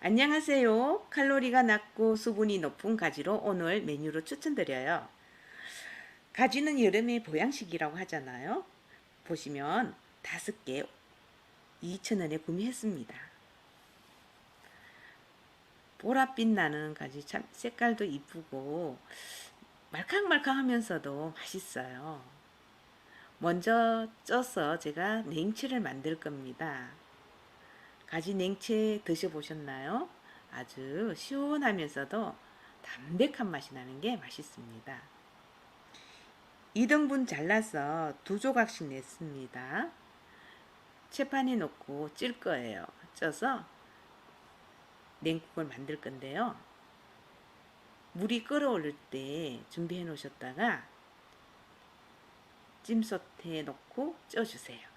안녕하세요. 칼로리가 낮고 수분이 높은 가지로 오늘 메뉴로 추천드려요. 가지는 여름의 보양식이라고 하잖아요. 보시면 5개 2,000원에 구매했습니다. 보랏빛 나는 가지 참 색깔도 이쁘고 말캉말캉하면서도 맛있어요. 먼저 쪄서 제가 냉채를 만들 겁니다. 가지 냉채 드셔보셨나요? 아주 시원하면서도 담백한 맛이 나는 게 맛있습니다. 2등분 잘라서 2조각씩 냈습니다. 채판에 넣고 찔 거예요. 쪄서 냉국을 만들 건데요. 물이 끓어오를 때 준비해 놓으셨다가 찜솥에 넣고 쪄주세요.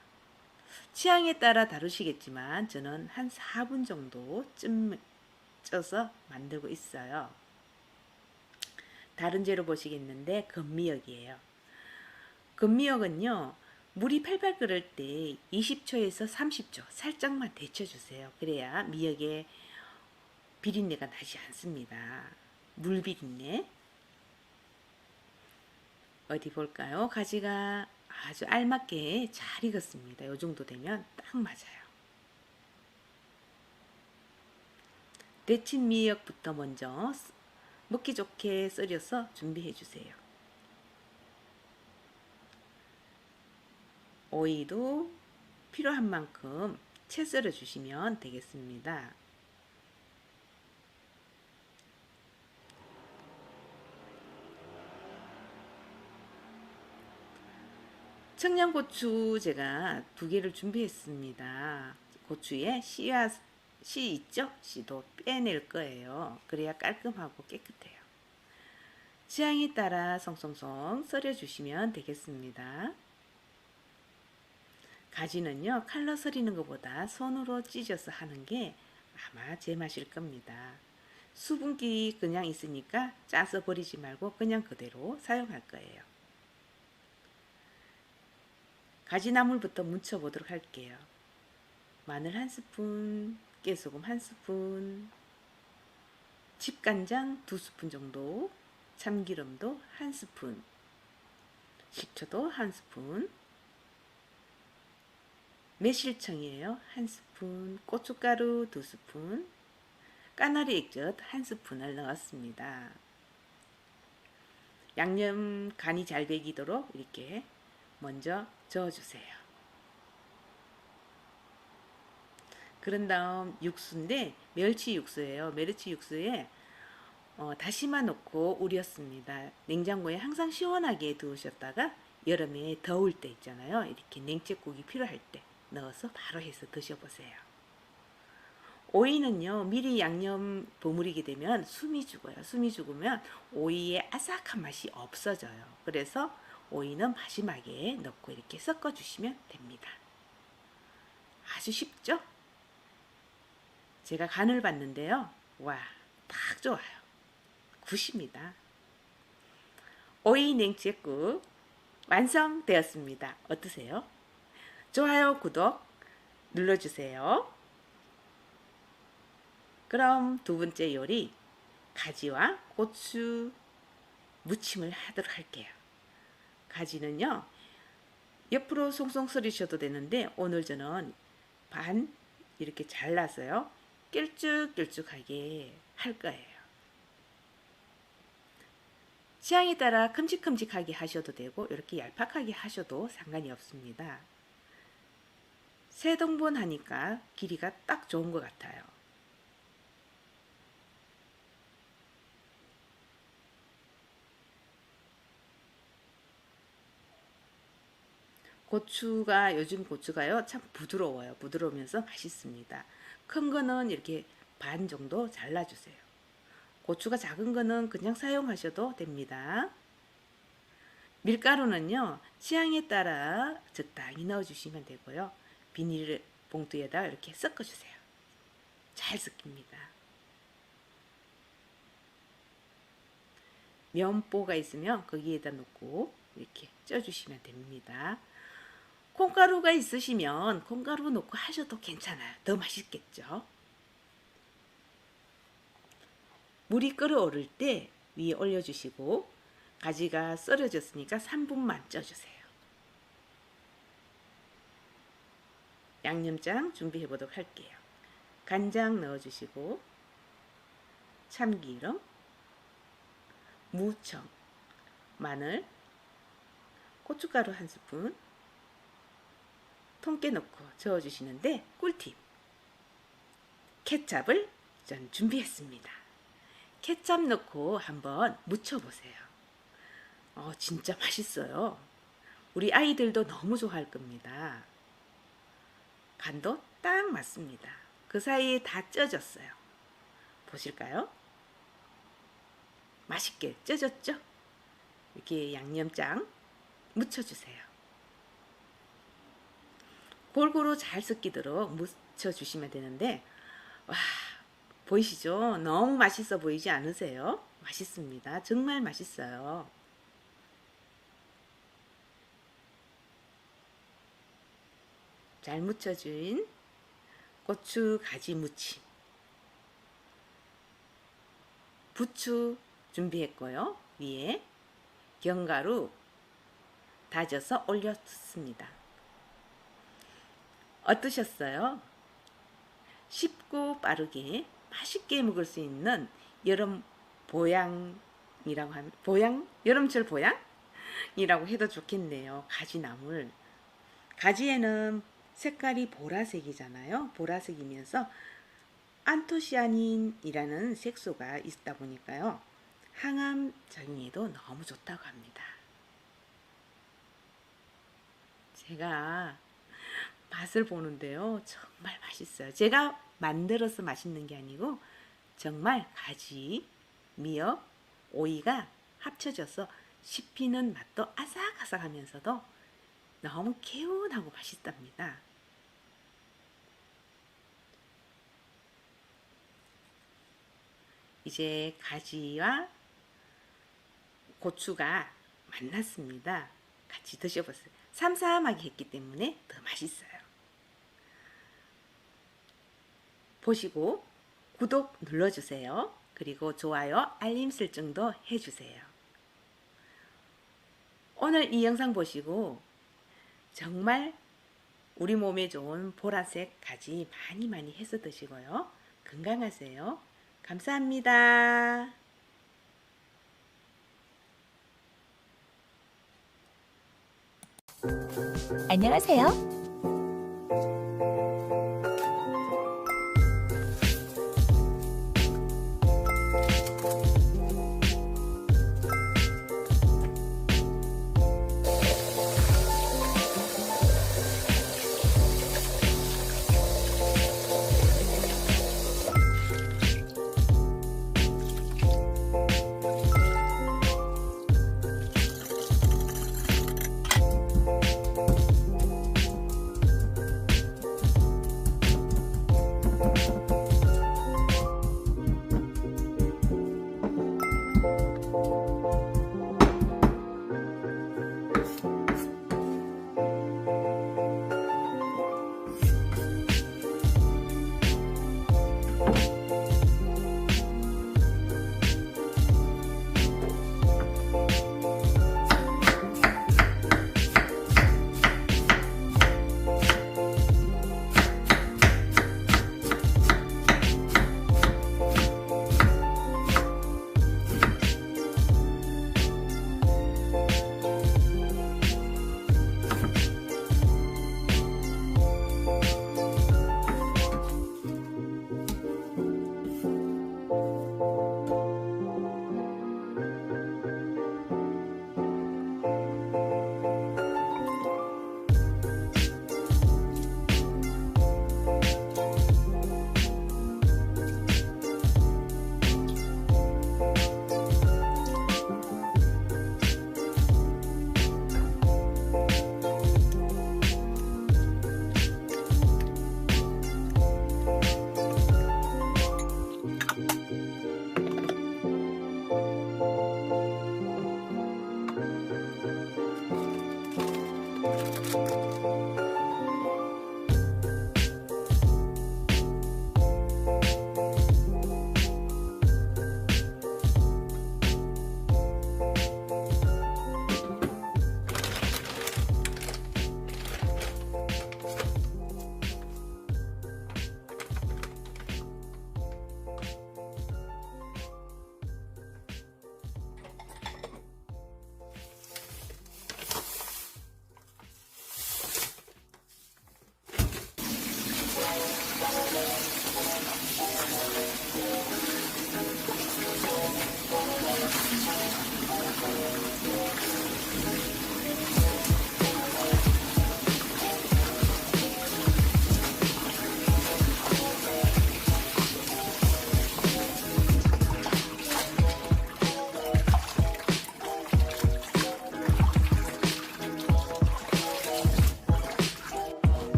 취향에 따라 다르시겠지만 저는 한 4분 정도 쪄서 만들고 있어요. 다른 재료 보시겠는데 건미역이에요. 건미역은요, 물이 팔팔 끓을 때 20초에서 30초 살짝만 데쳐주세요. 그래야 미역에 비린내가 나지 않습니다. 물 비린내. 어디 볼까요? 가지가 아주 알맞게 잘 익었습니다. 이 정도 되면 딱 맞아요. 데친 미역부터 먼저 먹기 좋게 썰어서 준비해 주세요. 오이도 필요한 만큼 채 썰어 주시면 되겠습니다. 청양고추 제가 2개를 준비했습니다. 고추에 씨 있죠? 씨도 빼낼 거예요. 그래야 깔끔하고 깨끗해요. 취향에 따라 송송송 썰어 주시면 되겠습니다. 가지는요, 칼로 썰이는 것보다 손으로 찢어서 하는 게 아마 제 맛일 겁니다. 수분기 그냥 있으니까 짜서 버리지 말고 그냥 그대로 사용할 거예요. 가지나물부터 무쳐보도록 할게요. 마늘 1스푼, 깨소금 1스푼, 집간장 2스푼 정도, 참기름도 1스푼, 식초도 1스푼, 매실청이에요. 1스푼, 고춧가루 2스푼, 까나리 액젓 1스푼을 넣었습니다. 양념 간이 잘 배기도록 이렇게 먼저 저어주세요. 그런 다음 육수인데 멸치 육수예요. 멸치 육수에 다시마 넣고 우렸습니다. 냉장고에 항상 시원하게 두으셨다가 여름에 더울 때 있잖아요. 이렇게 냉채국이 필요할 때 넣어서 바로 해서 드셔보세요. 오이는요, 미리 양념 버무리게 되면 숨이 죽어요. 숨이 죽으면 오이의 아삭한 맛이 없어져요. 그래서 오이는 마지막에 넣고 이렇게 섞어주시면 됩니다. 아주 쉽죠? 제가 간을 봤는데요. 와, 딱 좋아요. 굿입니다. 오이 냉채국 완성되었습니다. 어떠세요? 좋아요, 구독 눌러주세요. 그럼 2번째 요리, 가지와 고추 무침을 하도록 할게요. 가지는요, 옆으로 송송 썰으셔도 되는데 오늘 저는 반 이렇게 잘라서요, 길쭉길쭉하게 할 거예요. 취향에 따라 큼직큼직하게 하셔도 되고 이렇게 얄팍하게 하셔도 상관이 없습니다. 3등분 하니까 길이가 딱 좋은 것 같아요. 고추가 요즘 고추가요 참 부드러워요. 부드러우면서 맛있습니다. 큰 거는 이렇게 반 정도 잘라주세요. 고추가 작은 거는 그냥 사용하셔도 됩니다. 밀가루는요, 취향에 따라 적당히 넣어주시면 되고요. 비닐 봉투에다 이렇게 섞어주세요. 잘 섞입니다. 면보가 있으면 거기에다 놓고 이렇게 쪄주시면 됩니다. 콩가루가 있으시면 콩가루 넣고 하셔도 괜찮아요. 더 맛있겠죠? 물이 끓어오를 때 위에 올려주시고 가지가 썰어졌으니까 3분만 쪄주세요. 양념장 준비해 보도록 할게요. 간장 넣어주시고 참기름, 무청, 마늘, 고춧가루 1스푼, 통깨 넣고 저어주시는데 꿀팁! 케찹을 전 준비했습니다. 케찹 넣고 한번 무쳐보세요. 진짜 맛있어요. 우리 아이들도 너무 좋아할 겁니다. 간도 딱 맞습니다. 그 사이에 다 쪄졌어요. 보실까요? 맛있게 쪄졌죠? 이렇게 양념장 묻혀주세요. 골고루 잘 섞이도록 묻혀주시면 되는데, 와, 보이시죠? 너무 맛있어 보이지 않으세요? 맛있습니다. 정말 맛있어요. 잘 묻혀진 고추 가지 무침, 부추 준비했고요. 위에 견과류 다져서 올렸습니다. 어떠셨어요? 쉽고 빠르게 맛있게 먹을 수 있는 여름 보양이라고 하면 여름철 보양이라고 해도 좋겠네요. 가지나물. 가지에는 색깔이 보라색이잖아요. 보라색이면서 안토시아닌이라는 색소가 있다 보니까요. 항암 작용에도 너무 좋다고 합니다. 제가 맛을 보는데요. 정말 맛있어요. 제가 만들어서 맛있는 게 아니고 정말 가지, 미역, 오이가 합쳐져서 씹히는 맛도 아삭아삭하면서도 너무 개운하고 맛있답니다. 이제 가지와 고추가 만났습니다. 같이 드셔보세요. 삼삼하게 했기 때문에 더 맛있어요. 보시고 구독 눌러주세요. 그리고 좋아요, 알림 설정도 해주세요. 오늘 이 영상 보시고 정말 우리 몸에 좋은 보라색 가지 많이 해서 드시고요. 건강하세요. 감사합니다. 안녕하세요.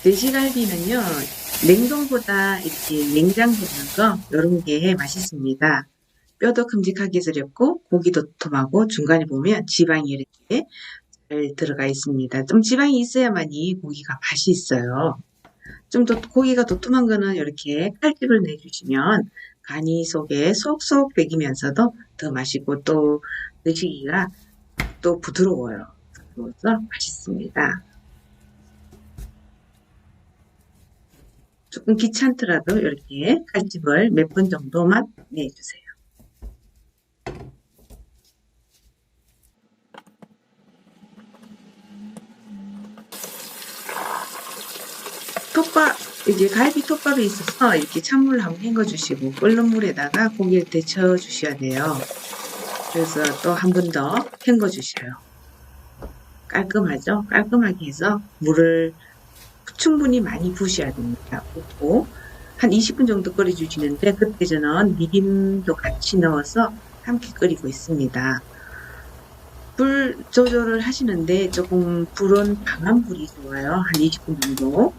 돼지갈비는요, 냉동보다 이렇게 냉장되는 거, 요런 게 맛있습니다. 뼈도 큼직하게 절였고, 고기도 도톰하고, 중간에 보면 지방이 이렇게 잘 들어가 있습니다. 좀 지방이 있어야만이 고기가 맛이 있어요. 좀 더 고기가 도톰한 거는 이렇게 칼집을 내주시면 간이 속에 쏙쏙 배기면서도 더 맛있고 또 드시기가 또 부드러워요. 그래서 맛있습니다. 조금 귀찮더라도 이렇게 칼집을 몇 번 정도만 내주세요. 톱밥, 이제 갈비 톱밥이 있어서 이렇게 찬물을 한번 헹궈주시고 끓는 물에다가 고기를 데쳐 주셔야 돼요. 그래서 또 한 번 더 헹궈주셔요. 깔끔하죠? 깔끔하게 해서 물을 충분히 많이 부으셔야 됩니다. 붓고 한 20분 정도 끓여주시는데 그때 저는 미림도 같이 넣어서 함께 끓이고 있습니다. 불 조절을 하시는데 조금 불은 강한 불이 좋아요. 한 20분 정도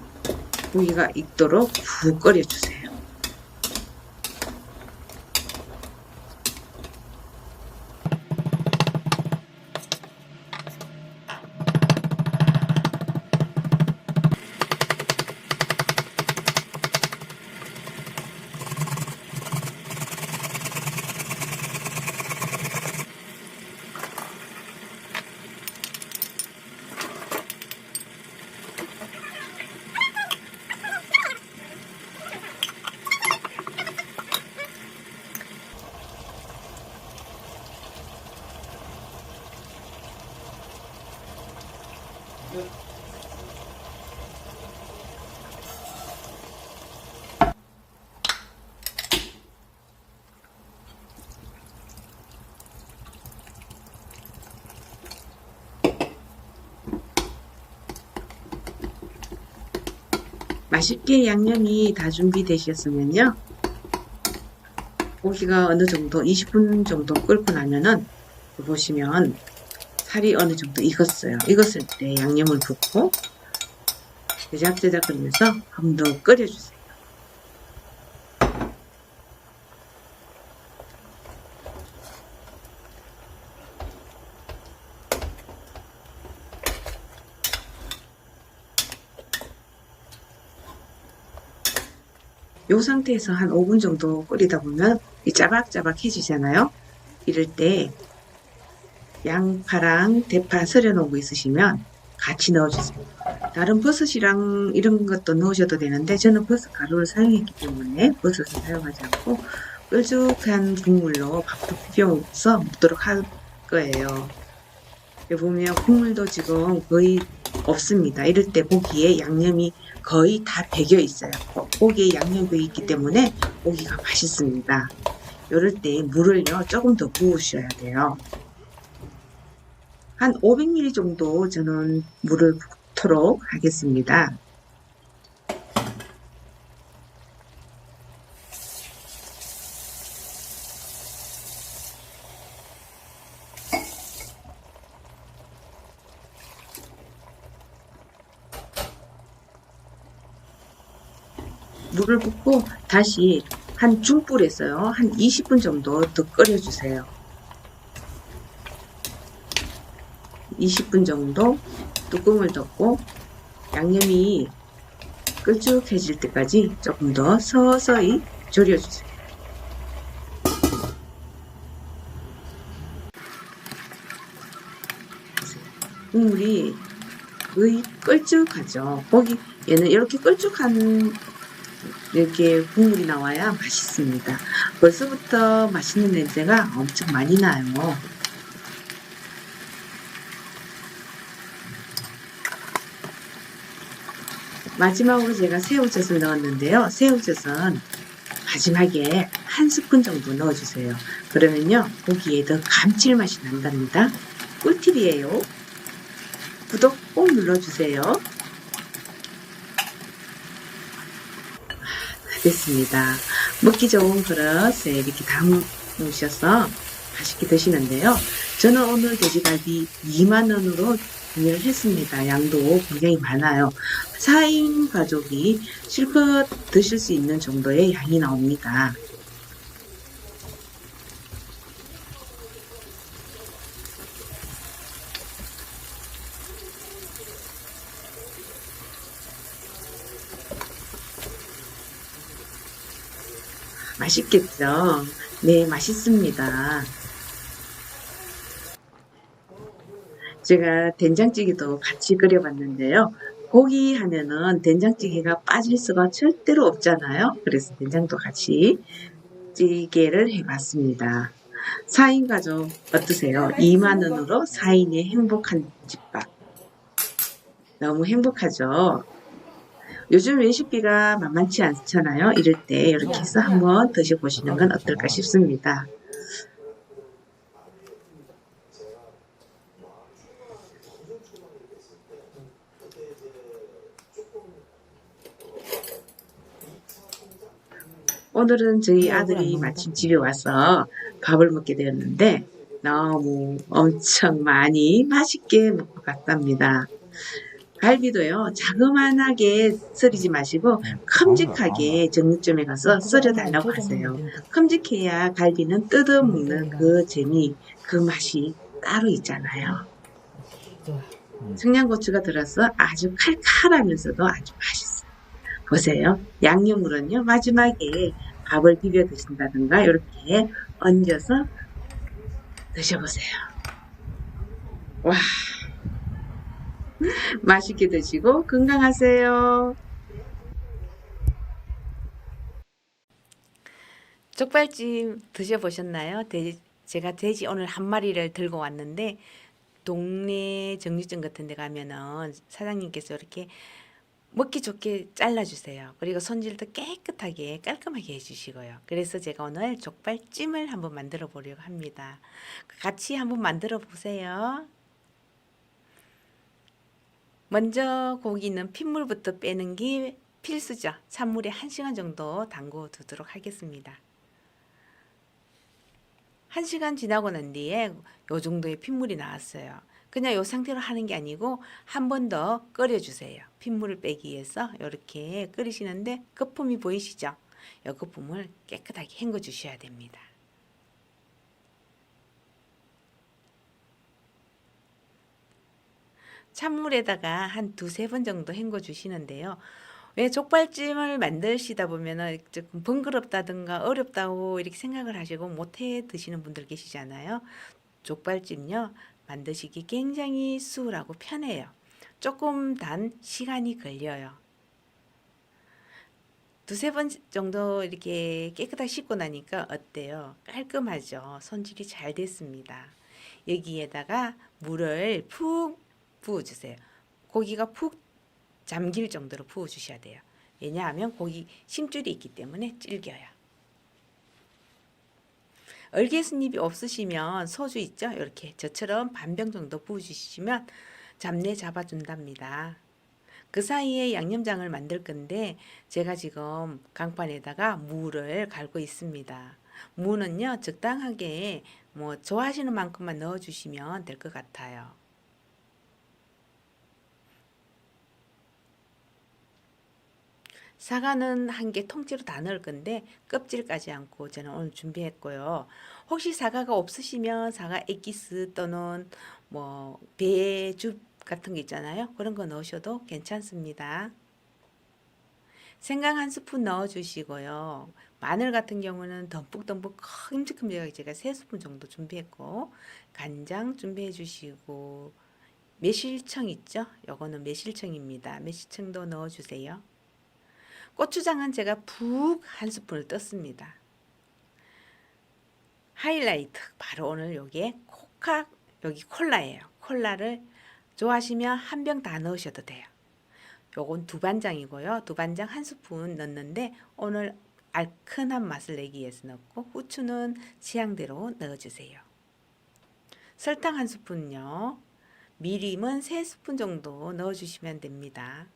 고기가 익도록 푹 끓여주세요. 맛있게 양념이 다 준비되셨으면요. 고기가 어느 정도 20분 정도 끓고 나면은 보시면 살이 어느 정도 익었어요. 익었을 때 양념을 붓고 제작제작 끓이면서 한 번 더 끓여주세요. 이 상태에서 한 5분 정도 끓이다 보면 짜박짜박해지잖아요. 이럴 때 양파랑 대파 썰어 놓은 거 있으시면 같이 넣어주세요. 다른 버섯이랑 이런 것도 넣으셔도 되는데 저는 버섯 가루를 사용했기 때문에 버섯을 사용하지 않고 뾰족한 국물로 밥도 비벼서 먹도록 할 거예요. 여기 보면 국물도 지금 거의 없습니다. 이럴 때 고기에 양념이 거의 다 배겨 있어요. 고기에 양념이 배어 있기 때문에 고기가 맛있습니다. 이럴 때 물을요 조금 더 부으셔야 돼요. 한 500ml 정도 저는 물을 붓도록 하겠습니다. 물을 붓고 다시 한 중불에서요 한 20분 정도 더 끓여주세요. 20분 정도 뚜껑을 덮고 양념이 끓쭉해질 때까지 조금 더 서서히 졸여주세요. 국물이 거의 끓쭉하죠. 얘는 이렇게 끓쭉한 이렇게 국물이 나와야 맛있습니다. 벌써부터 맛있는 냄새가 엄청 많이 나요. 마지막으로 제가 새우젓을 넣었는데요. 새우젓은 마지막에 한 스푼 정도 넣어주세요. 그러면요 고기에 더 감칠맛이 난답니다. 꿀팁이에요. 구독 꼭 눌러주세요. 됐습니다. 먹기 좋은 그릇에 이렇게 담으셔서 맛있게 드시는데요. 저는 오늘 돼지갈비 2만원으로 준비를 했습니다. 양도 굉장히 많아요. 4인 가족이 실컷 드실 수 있는 정도의 양이 나옵니다. 맛있겠죠? 네, 맛있습니다. 제가 된장찌개도 같이 끓여봤는데요. 고기 하면은 된장찌개가 빠질 수가 절대로 없잖아요. 그래서 된장도 같이 찌개를 해봤습니다. 4인 가족 어떠세요? 2만 원으로 4인의 행복한 집밥. 너무 행복하죠? 요즘 외식비가 만만치 않잖아요. 이럴 때 이렇게 해서 한번 드셔보시는 건 어떨까 싶습니다. 오늘은 저희 아들이 마침 집에 와서 밥을 먹게 되었는데 너무 엄청 많이 맛있게 먹고 갔답니다. 갈비도요, 자그만하게 썰이지 마시고 큼직하게 정육점에 가서 썰어달라고 하세요. 큼직해야 갈비는 뜯어 먹는 그 재미, 그 맛이 따로 있잖아요. 청양고추가 들어서 아주 칼칼하면서도 아주 맛있어요. 보세요. 양념으로는요, 마지막에 밥을 비벼 드신다든가 이렇게 얹어서 드셔보세요. 와, 맛있게 드시고 건강하세요. 족발찜 드셔보셨나요? 제가 돼지 오늘 한 마리를 들고 왔는데 동네 정육점 같은 데 가면은 사장님께서 이렇게 먹기 좋게 잘라주세요. 그리고 손질도 깨끗하게 깔끔하게 해주시고요. 그래서 제가 오늘 족발찜을 한번 만들어 보려고 합니다. 같이 한번 만들어 보세요. 먼저 고기는 핏물부터 빼는 게 필수죠. 찬물에 1시간 정도 담궈 두도록 하겠습니다. 1시간 지나고 난 뒤에 요 정도의 핏물이 나왔어요. 그냥 요 상태로 하는 게 아니고 한 번 더 끓여주세요. 핏물을 빼기 위해서 이렇게 끓이시는데 거품이 보이시죠? 이 거품을 깨끗하게 헹궈 주셔야 됩니다. 찬물에다가 한 두세 번 정도 헹궈 주시는데요. 왜 족발찜을 만드시다 보면은 조금 번거롭다든가 어렵다고 이렇게 생각을 하시고 못해 드시는 분들 계시잖아요. 족발찜요, 만드시기 굉장히 수월하고 편해요. 조금 단 시간이 걸려요. 두세 번 정도 이렇게 깨끗하게 씻고 나니까 어때요? 깔끔하죠? 손질이 잘 됐습니다. 여기에다가 물을 푹 부어주세요. 고기가 푹 잠길 정도로 부어주셔야 돼요. 왜냐하면 고기 심줄이 있기 때문에 질겨요. 얼개순잎이 없으시면 소주 있죠? 이렇게 저처럼 반병 정도 부어주시면 잡내 잡아준답니다. 그 사이에 양념장을 만들 건데 제가 지금 강판에다가 무를 갈고 있습니다. 무는요, 적당하게 뭐 좋아하시는 만큼만 넣어주시면 될 것 같아요. 사과는 한 개 통째로 다 넣을 건데 껍질까지 않고 저는 오늘 준비했고요. 혹시 사과가 없으시면 사과 액기스 또는 뭐 배즙 같은 거 있잖아요. 그런 거 넣으셔도 괜찮습니다. 생강 한 스푼 넣어주시고요. 마늘 같은 경우는 듬뿍듬뿍 큼직큼직하게 제가 3스푼 정도 준비했고, 간장 준비해 주시고, 매실청 있죠? 요거는 매실청입니다. 매실청도 넣어주세요. 고추장은 제가 푹 한 스푼을 떴습니다. 하이라이트 바로 오늘 요게 여기 콜라예요. 콜라를 좋아하시면 한 병 다 넣으셔도 돼요. 요건 두반장이고요. 두반장 한 스푼 넣는데 오늘 알큰한 맛을 내기 위해서 넣고, 후추는 취향대로 넣어주세요. 설탕 한 스푼요. 미림은 3스푼 정도 넣어주시면 됩니다.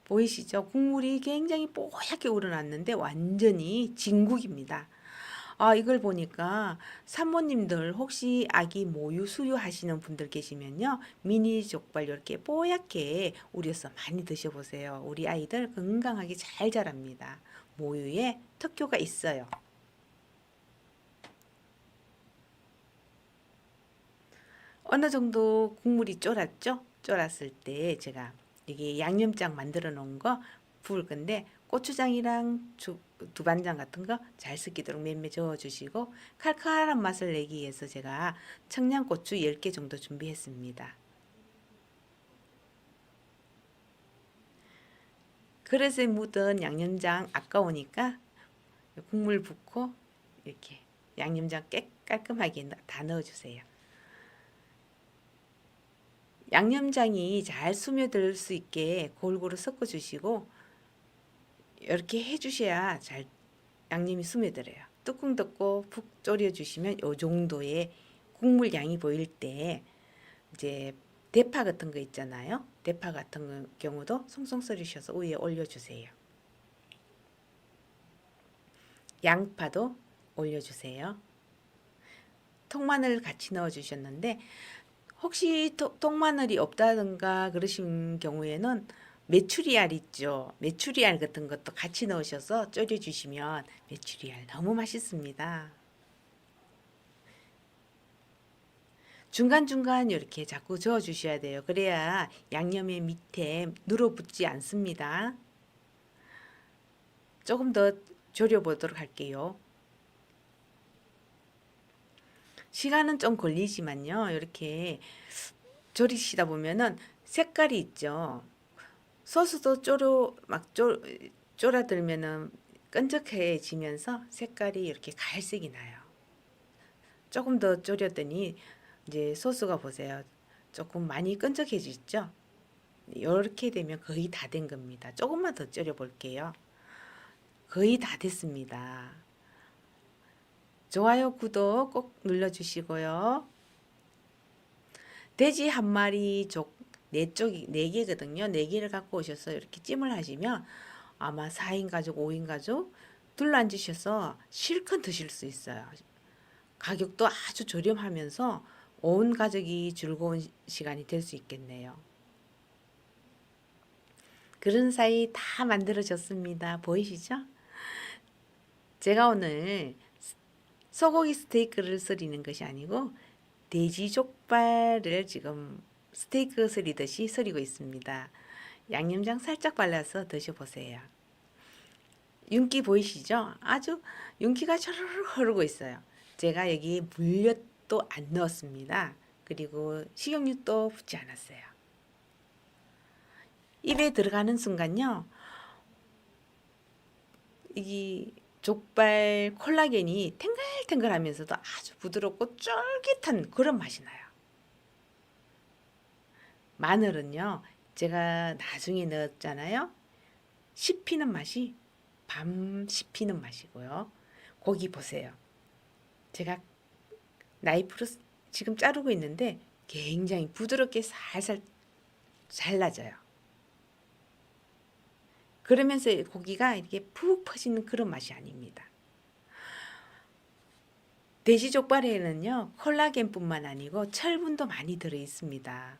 보이시죠? 국물이 굉장히 뽀얗게 우러났는데 완전히 진국입니다. 아, 이걸 보니까 산모님들 혹시 아기 모유 수유하시는 분들 계시면요. 미니 족발 이렇게 뽀얗게 우려서 많이 드셔보세요. 우리 아이들 건강하게 잘 자랍니다. 모유에 특효가 있어요. 어느 정도 국물이 쫄았죠? 쫄았을 때 제가 이게 양념장 만들어 놓은 거 부을 건데 고추장이랑 두반장 같은 거 잘 섞이도록 몇몇 저어 주시고 칼칼한 맛을 내기 위해서 제가 청양고추 10개 정도 준비했습니다. 그릇에 묻은 양념장 아까우니까 국물 붓고 이렇게 양념장 깔끔하게 다 넣어주세요. 양념장이 잘 스며들 수 있게 골고루 섞어 주시고 이렇게 해 주셔야 잘 양념이 스며들어요. 뚜껑 덮고 푹 졸여 주시면 이 정도의 국물 양이 보일 때 이제 대파 같은 거 있잖아요. 대파 같은 경우도 송송 썰으셔서 위에 올려 주세요. 양파도 올려 주세요. 통마늘 같이 넣어 주셨는데 혹시 통마늘이 없다든가 그러신 경우에는 메추리알 있죠. 메추리알 같은 것도 같이 넣으셔서 졸여 주시면 메추리알 너무 맛있습니다. 중간중간 이렇게 자꾸 저어 주셔야 돼요. 그래야 양념의 밑에 눌어붙지 않습니다. 조금 더 졸여 보도록 할게요. 시간은 좀 걸리지만요. 이렇게 졸이시다 보면은 색깔이 있죠. 소스도 쫄아들면은 끈적해지면서 색깔이 이렇게 갈색이 나요. 조금 더 졸였더니 이제 소스가 보세요. 조금 많이 끈적해지죠? 이렇게 되면 거의 다 된 겁니다. 조금만 더 졸여 볼게요. 거의 다 됐습니다. 좋아요, 구독 꼭 눌러주시고요. 돼지 한 마리 네 쪽이 네 개거든요. 네 개를 갖고 오셔서 이렇게 찜을 하시면 아마 4인 가족, 5인 가족 둘러앉으셔서 실컷 드실 수 있어요. 가격도 아주 저렴하면서 온 가족이 즐거운 시간이 될 수 있겠네요. 그런 사이 다 만들어졌습니다. 보이시죠? 제가 오늘 소고기 스테이크를 썰이는 것이 아니고 돼지 족발을 지금 스테이크 썰이듯이 썰이고 있습니다. 양념장 살짝 발라서 드셔보세요. 윤기 보이시죠? 아주 윤기가 저르르 흐르고 있어요. 제가 여기 물엿도 안 넣었습니다. 그리고 식용유도 붓지 않았어요. 입에 들어가는 순간요. 이 족발 콜라겐이 탱글탱글하면서도 아주 부드럽고 쫄깃한 그런 맛이 나요. 마늘은요. 제가 나중에 넣었잖아요. 씹히는 맛이 밤 씹히는 맛이고요. 고기 보세요. 제가 나이프로 지금 자르고 있는데 굉장히 부드럽게 살살 잘라져요. 그러면서 고기가 이렇게 푹 퍼지는 그런 맛이 아닙니다. 돼지 족발에는요, 콜라겐뿐만 아니고 철분도 많이 들어 있습니다.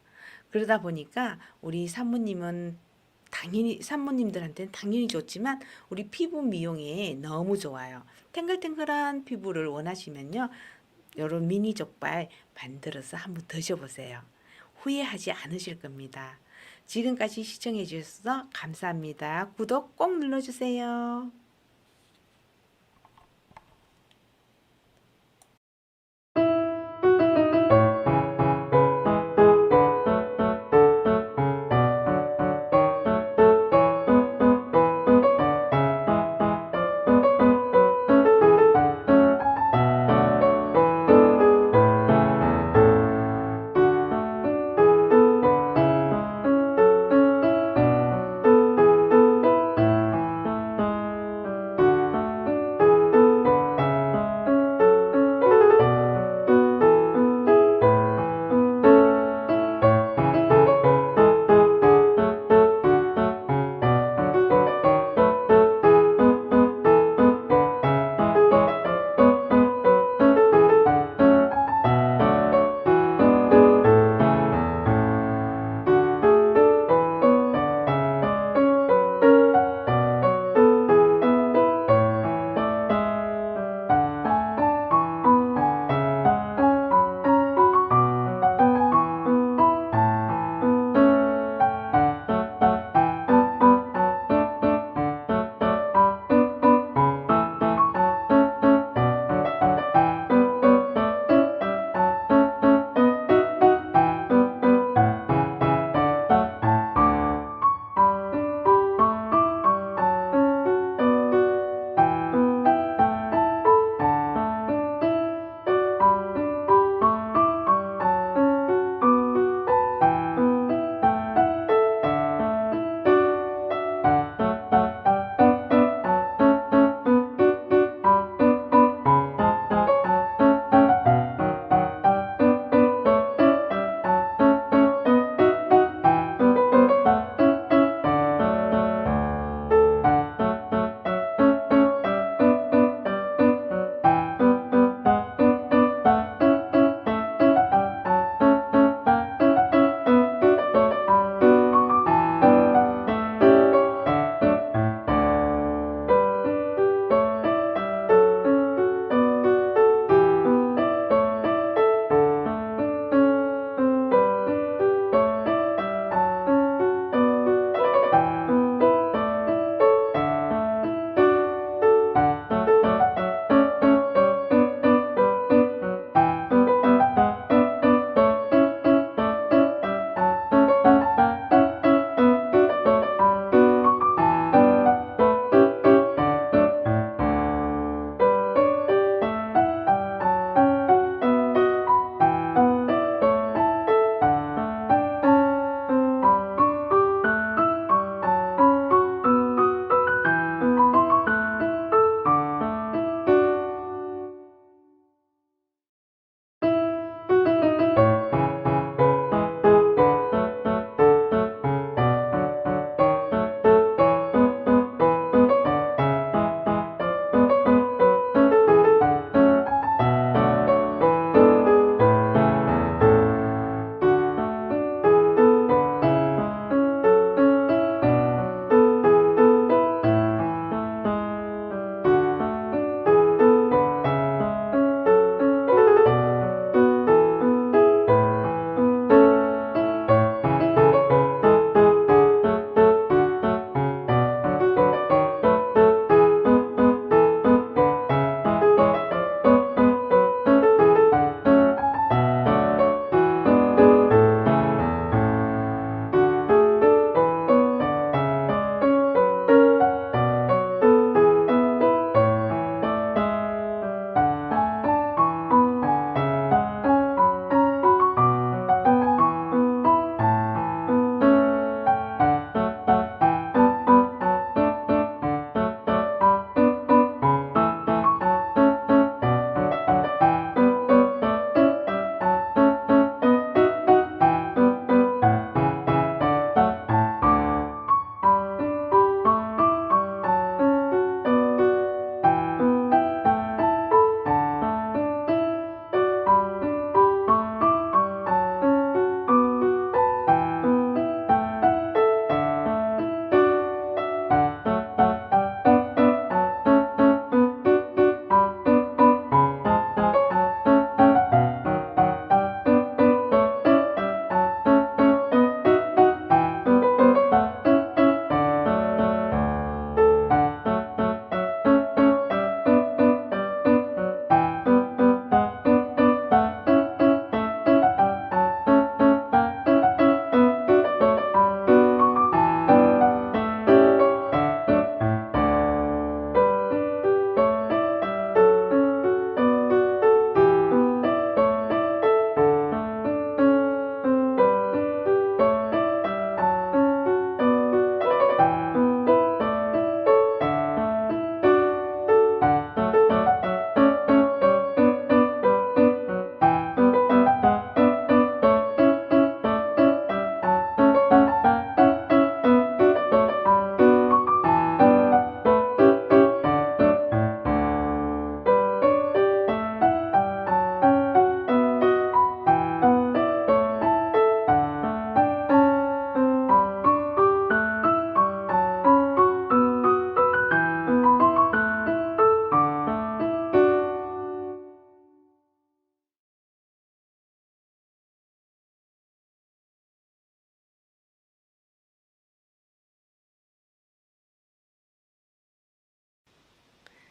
그러다 보니까 우리 산모님들한테는 당연히 좋지만 우리 피부 미용에 너무 좋아요. 탱글탱글한 피부를 원하시면요, 요런 미니 족발 만들어서 한번 드셔보세요. 후회하지 않으실 겁니다. 지금까지 시청해 주셔서 감사합니다. 구독 꼭 눌러주세요.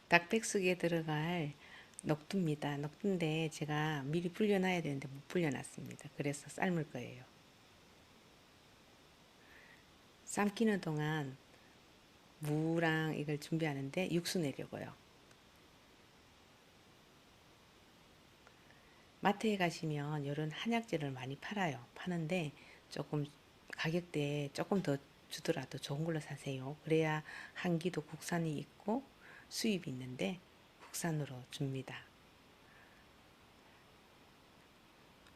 닭백숙에 들어갈 녹두입니다. 녹두인데 제가 미리 불려놔야 되는데 못 불려놨습니다. 그래서 삶을 거예요. 삶기는 동안 무랑 이걸 준비하는데 육수 내려고요. 마트에 가시면 이런 한약재를 많이 팔아요. 파는데 조금 가격대에 조금 더 주더라도 좋은 걸로 사세요. 그래야 한기도 국산이 있고 수입이 있는데 국산으로 줍니다.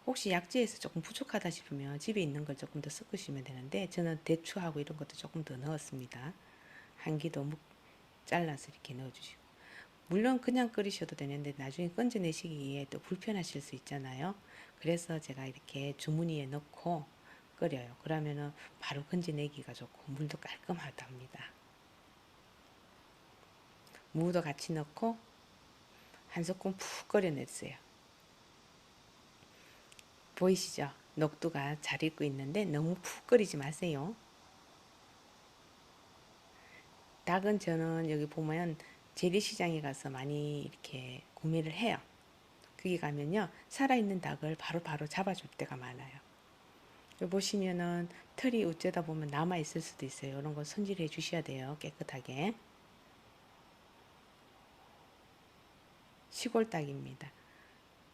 혹시 약재에서 조금 부족하다 싶으면 집에 있는 걸 조금 더 섞으시면 되는데 저는 대추하고 이런 것도 조금 더 넣었습니다. 한기도 잘라서 이렇게 넣어주시고 물론 그냥 끓이셔도 되는데 나중에 건져내시기에 또 불편하실 수 있잖아요. 그래서 제가 이렇게 주머니에 넣고 끓여요. 그러면은 바로 건져내기가 좋고 물도 깔끔하답니다. 무도 같이 넣고 한 스푼 푹 끓여냈어요. 보이시죠? 녹두가 잘 익고 있는데 너무 푹 끓이지 마세요. 닭은 저는 여기 보면 재래시장에 가서 많이 이렇게 구매를 해요. 거기 가면요 살아있는 닭을 바로바로 잡아줄 때가 많아요. 여기 보시면은 털이 어쩌다 보면 남아 있을 수도 있어요. 이런 거 손질해 주셔야 돼요. 깨끗하게. 시골 닭입니다.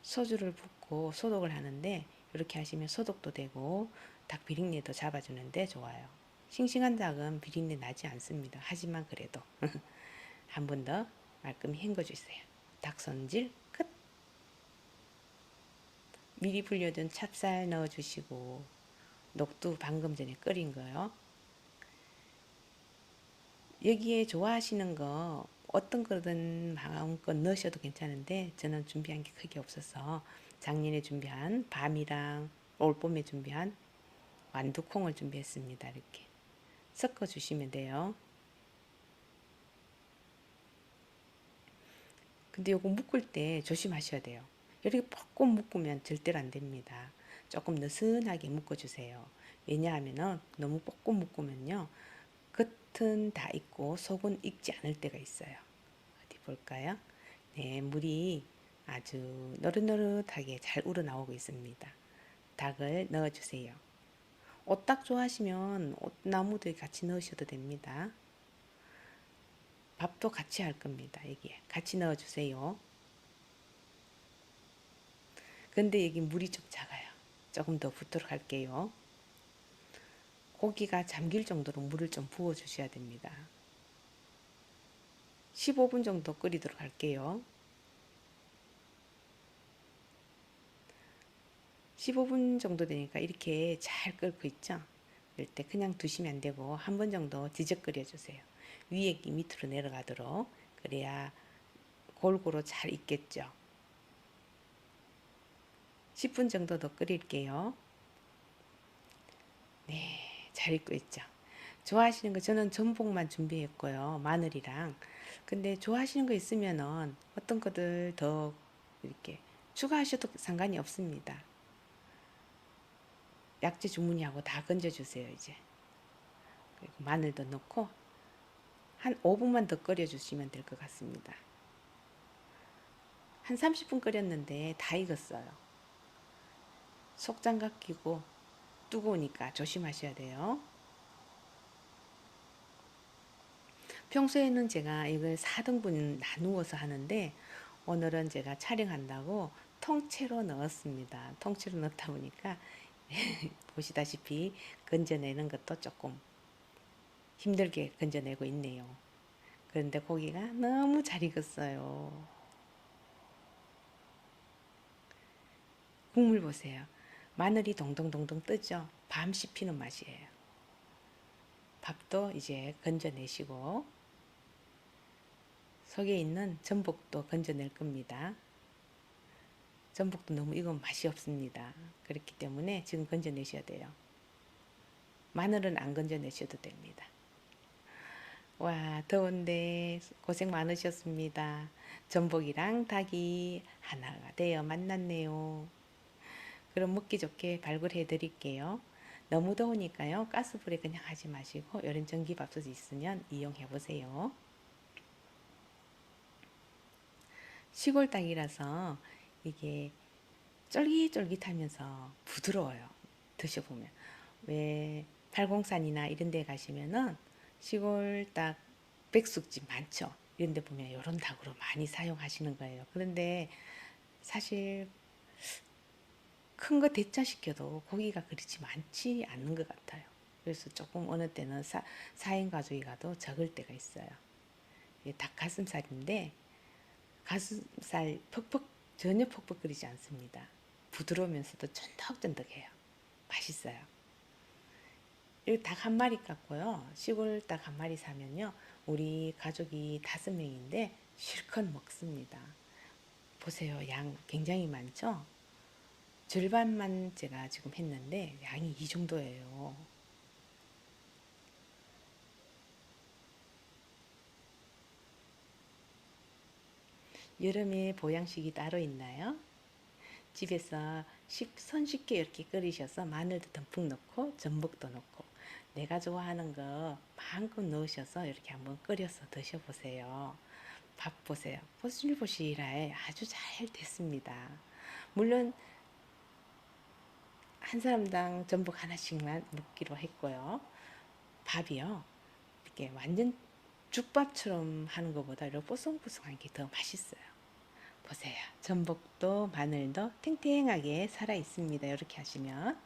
소주를 붓고 소독을 하는데 이렇게 하시면 소독도 되고 닭 비린내도 잡아주는데 좋아요. 싱싱한 닭은 비린내 나지 않습니다. 하지만 그래도 한 번 더 말끔히 헹궈주세요. 닭 손질 끝. 미리 불려둔 찹쌀 넣어주시고 녹두 방금 전에 끓인 거요. 여기에 좋아하시는 거 어떤 거든 마음껏 넣으셔도 괜찮은데 저는 준비한 게 크게 없어서 작년에 준비한 밤이랑 올봄에 준비한 완두콩을 준비했습니다. 이렇게 섞어 주시면 돼요. 근데 요거 묶을 때 조심하셔야 돼요. 이렇게 볶고 묶으면 절대로 안 됩니다. 조금 느슨하게 묶어주세요. 왜냐하면 너무 볶고 묶으면요 겉은 다 익고 속은 익지 않을 때가 있어요. 어디 볼까요? 네, 물이 아주 노릇노릇하게 잘 우러나오고 있습니다. 닭을 넣어주세요. 오딱 좋아하시면 옷나무도 같이 넣으셔도 됩니다. 밥도 같이 할 겁니다. 여기에 같이 넣어주세요. 근데 여기 물이 좀 작아요. 조금 더 붓도록 할게요. 고기가 잠길 정도로 물을 좀 부어 주셔야 됩니다. 15분 정도 끓이도록 할게요. 15분 정도 되니까 이렇게 잘 끓고 있죠? 이럴 때 그냥 두시면 안 되고 한 번 정도 뒤적거려 주세요. 위에 밑으로 내려가도록. 그래야 골고루 잘 익겠죠. 10분 정도 더 끓일게요. 네, 잘 익고 있죠. 좋아하시는 거 저는 전복만 준비했고요. 마늘이랑. 근데 좋아하시는 거 있으면은 어떤 것들 더 이렇게 추가하셔도 상관이 없습니다. 약재 주머니하고 다 건져주세요, 이제. 그리고 마늘도 넣고 한 5분만 더 끓여주시면 될 것 같습니다. 한 30분 끓였는데 다 익었어요. 속장갑 끼고 뜨거우니까 조심하셔야 돼요. 평소에는 제가 이걸 4등분 나누어서 하는데 오늘은 제가 촬영한다고 통째로 넣었습니다. 통째로 넣다 보니까 보시다시피 건져내는 것도 조금 힘들게 건져내고 있네요. 그런데 고기가 너무 잘 익었어요. 국물 보세요. 마늘이 동동동동 뜨죠? 밤 씹히는 맛이에요. 밥도 이제 건져내시고 속에 있는 전복도 건져낼 겁니다. 전복도 너무 익으면 맛이 없습니다. 그렇기 때문에 지금 건져내셔야 돼요. 마늘은 안 건져내셔도 됩니다. 와, 더운데 고생 많으셨습니다. 전복이랑 닭이 하나가 되어 만났네요. 그럼 먹기 좋게 발굴해 드릴게요. 너무 더우니까요. 가스불에 그냥 하지 마시고 이런 전기밥솥 있으면 이용해 보세요. 시골 닭이라서 이게 쫄깃쫄깃하면서 부드러워요. 드셔보면. 왜 팔공산이나 이런 데 가시면은 시골 닭 백숙집 많죠. 이런 데 보면 이런 닭으로 많이 사용하시는 거예요. 그런데 사실 큰 거 대짜시켜도 고기가 그렇지 많지 않는 것 같아요. 그래서 조금 어느 때는 4인 가족이 가도 적을 때가 있어요. 이게 닭 가슴살인데 가슴살 퍽퍽 전혀 퍽퍽거리지 않습니다. 부드러우면서도 쫀득쫀득해요. 맛있어요. 이 닭 한 마리 갖고요. 시골 닭 한 마리 사면요. 우리 가족이 5명인데 실컷 먹습니다. 보세요. 양 굉장히 많죠? 절반만 제가 지금 했는데 양이 이 정도예요. 여름에 보양식이 따로 있나요? 집에서 손쉽게 이렇게 끓이셔서 마늘도 듬뿍 넣고 전복도 넣고 내가 좋아하는 거 마음껏 넣으셔서 이렇게 한번 끓여서 드셔보세요. 밥 보세요. 보슬보슬해 아주 잘 됐습니다. 물론 한 사람당 전복 하나씩만 먹기로 했고요. 밥이요. 이렇게 완전 죽밥처럼 하는 것보다 이렇게 뽀송뽀송한 게 더 맛있어요. 보세요. 전복도 마늘도 탱탱하게 살아 있습니다. 이렇게 하시면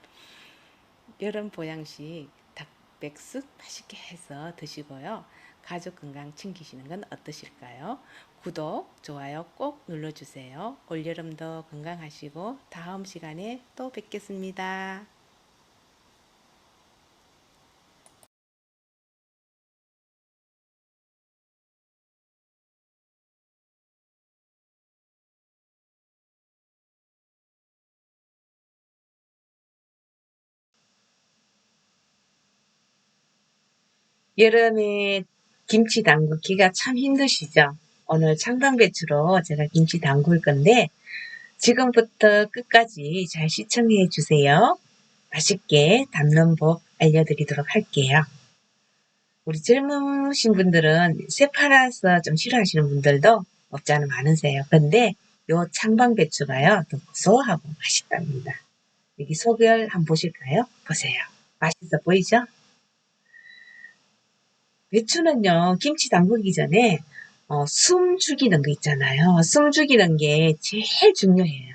여름 보양식 닭백숙 맛있게 해서 드시고요. 가족 건강 챙기시는 건 어떠실까요? 구독, 좋아요 꼭 눌러주세요. 올여름도 건강하시고 다음 시간에 또 뵙겠습니다. 여름에 김치 담그기가 참 힘드시죠? 오늘 창방배추로 제가 김치 담글 건데 지금부터 끝까지 잘 시청해 주세요. 맛있게 담는 법 알려드리도록 할게요. 우리 젊으신 분들은 새파라서 좀 싫어하시는 분들도 없지 않아 많으세요. 근데 요 창방배추가요, 또 고소하고 맛있답니다. 여기 소별 한번 보실까요? 보세요. 맛있어 보이죠? 배추는요, 김치 담그기 전에 숨 죽이는 거 있잖아요. 숨 죽이는 게 제일 중요해요.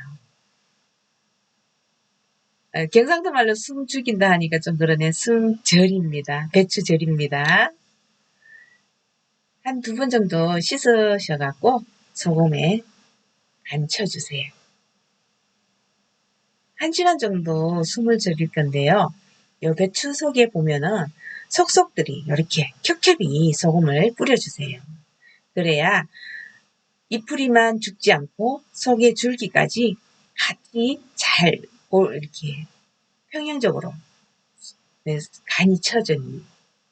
경상도 말로 숨 죽인다 하니까 좀 그러네. 숨절입니다. 배추절입니다. 한 2번 정도 씻으셔갖고 소금에 간쳐주세요. 1시간 정도 숨을 절일 건데요. 요 배추 속에 보면은 속속들이 이렇게 켜켜이 소금을 뿌려주세요. 그래야 잎뿌리만 죽지 않고 속의 줄기까지 같이 잘 이렇게 평형적으로 간이 쳐져니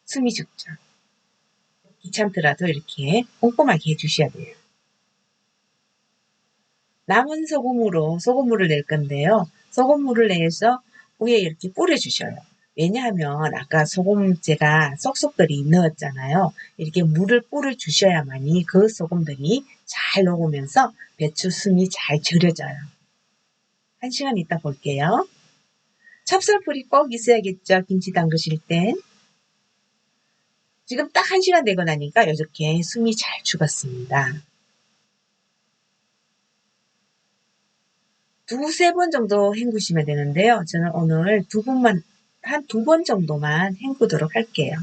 숨이 죽죠. 귀찮더라도 이렇게 꼼꼼하게 해주셔야 돼요. 남은 소금으로 소금물을 낼 건데요. 소금물을 내서 위에 이렇게 뿌려주셔요. 왜냐하면 아까 소금 제가 쏙쏙들이 넣었잖아요. 이렇게 물을 뿌려주셔야만이 그 소금들이 잘 녹으면서 배추 숨이 잘 절여져요. 1시간 있다 볼게요. 찹쌀풀이 꼭 있어야겠죠. 김치 담그실 땐. 지금 딱 1시간 되고 나니까 이렇게 숨이 잘 죽었습니다. 2-3번 정도 헹구시면 되는데요. 저는 오늘 한 2번 정도만 헹구도록 할게요.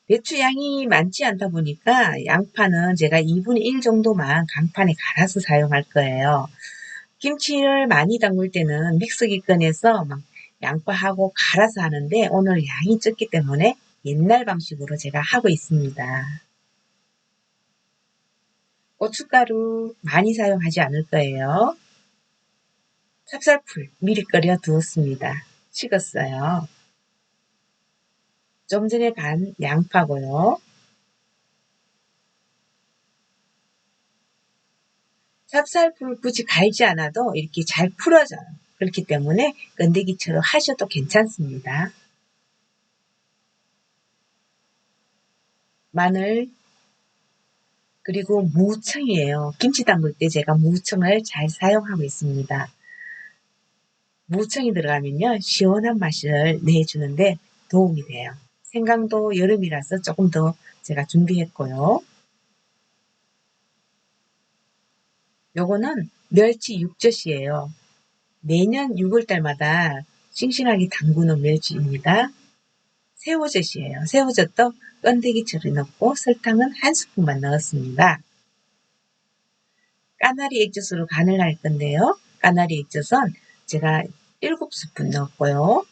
배추 양이 많지 않다 보니까 양파는 제가 2분의 1 정도만 강판에 갈아서 사용할 거예요. 김치를 많이 담글 때는 믹서기 꺼내서 막 양파하고 갈아서 하는데 오늘 양이 적기 때문에 옛날 방식으로 제가 하고 있습니다. 고춧가루 많이 사용하지 않을 거예요. 찹쌀풀 미리 끓여 두었습니다. 식었어요. 좀 전에 간 양파고요. 찹쌀풀 굳이 갈지 않아도 이렇게 잘 풀어져요. 그렇기 때문에 건더기채로 하셔도 괜찮습니다. 마늘, 그리고 무청이에요. 김치 담글 때 제가 무청을 잘 사용하고 있습니다. 무청이 들어가면요, 시원한 맛을 내주는데 도움이 돼요. 생강도 여름이라서 조금 더 제가 준비했고요. 요거는 멸치 육젓이에요. 매년 6월달마다 싱싱하게 담그는 멸치입니다. 새우젓이에요. 새우젓도 건더기처럼 넣고 설탕은 한 스푼만 넣었습니다. 까나리 액젓으로 간을 할 건데요. 까나리 액젓은 제가 7스푼 넣었고요.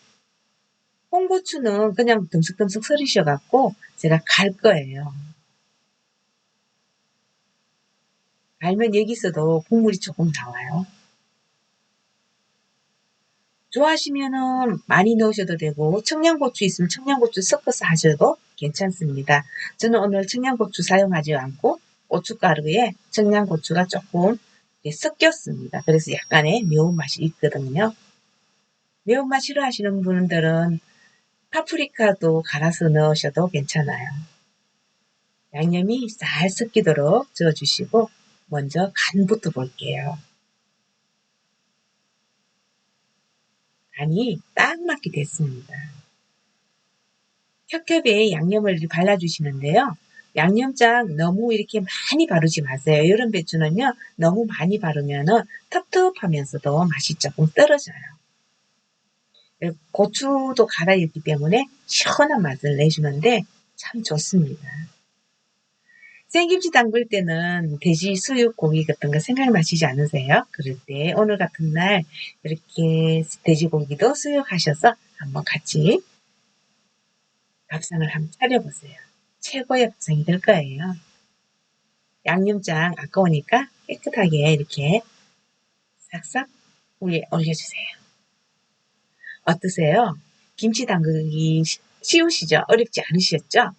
홍고추는 그냥 듬뿍듬뿍 썰으셔갖고 제가 갈 거예요. 갈면 여기서도 국물이 조금 나와요. 좋아하시면은 많이 넣으셔도 되고 청양고추 있으면 청양고추 섞어서 하셔도 괜찮습니다. 저는 오늘 청양고추 사용하지 않고 고춧가루에 청양고추가 조금 섞였습니다. 그래서 약간의 매운맛이 있거든요. 매운맛 싫어하시는 분들은 파프리카도 갈아서 넣으셔도 괜찮아요. 양념이 잘 섞이도록 저어주시고 먼저 간부터 볼게요. 간이 딱 맞게 됐습니다. 겹겹에 양념을 발라주시는데요. 양념장 너무 이렇게 많이 바르지 마세요. 이런 배추는요, 너무 많이 바르면은 텁텁하면서도 맛이 조금 떨어져요. 고추도 갈아있기 때문에 시원한 맛을 내주는데 참 좋습니다. 생김치 담글 때는 돼지 수육 고기 같은 거 생각나시지 않으세요? 그럴 때 오늘 같은 날 이렇게 돼지고기도 수육하셔서 한번 같이 밥상을 한번 차려보세요. 최고의 밥상이 될 거예요. 양념장 아까우니까 깨끗하게 이렇게 싹싹 위에 올려주세요. 어떠세요? 김치 담그기 쉬우시죠? 어렵지 않으셨죠?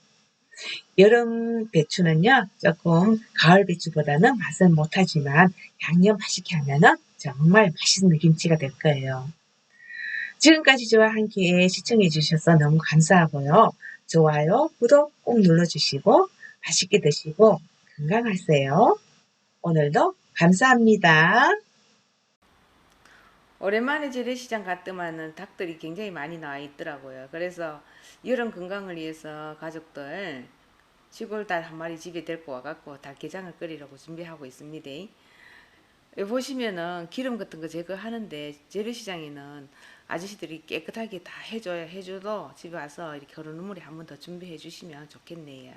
여름 배추는요, 조금 가을 배추보다는 맛은 못하지만 양념 맛있게 하면은 정말 맛있는 김치가 될 거예요. 지금까지 저와 함께 시청해주셔서 너무 감사하고요. 좋아요, 구독 꼭 눌러주시고 맛있게 드시고 건강하세요. 오늘도 감사합니다. 오랜만에 재래시장 갔더만은 닭들이 굉장히 많이 나와 있더라고요. 그래서 여름 건강을 위해서 가족들 시골 닭 한 마리 집에 데리고 와갖고 닭게장을 끓이려고 준비하고 있습니다. 여기 보시면은 기름 같은 거 제거하는데 재래시장에는 아저씨들이 깨끗하게 다 해줘도 집에 와서 이렇게 얼음물에 한 번 더 준비해 주시면 좋겠네요.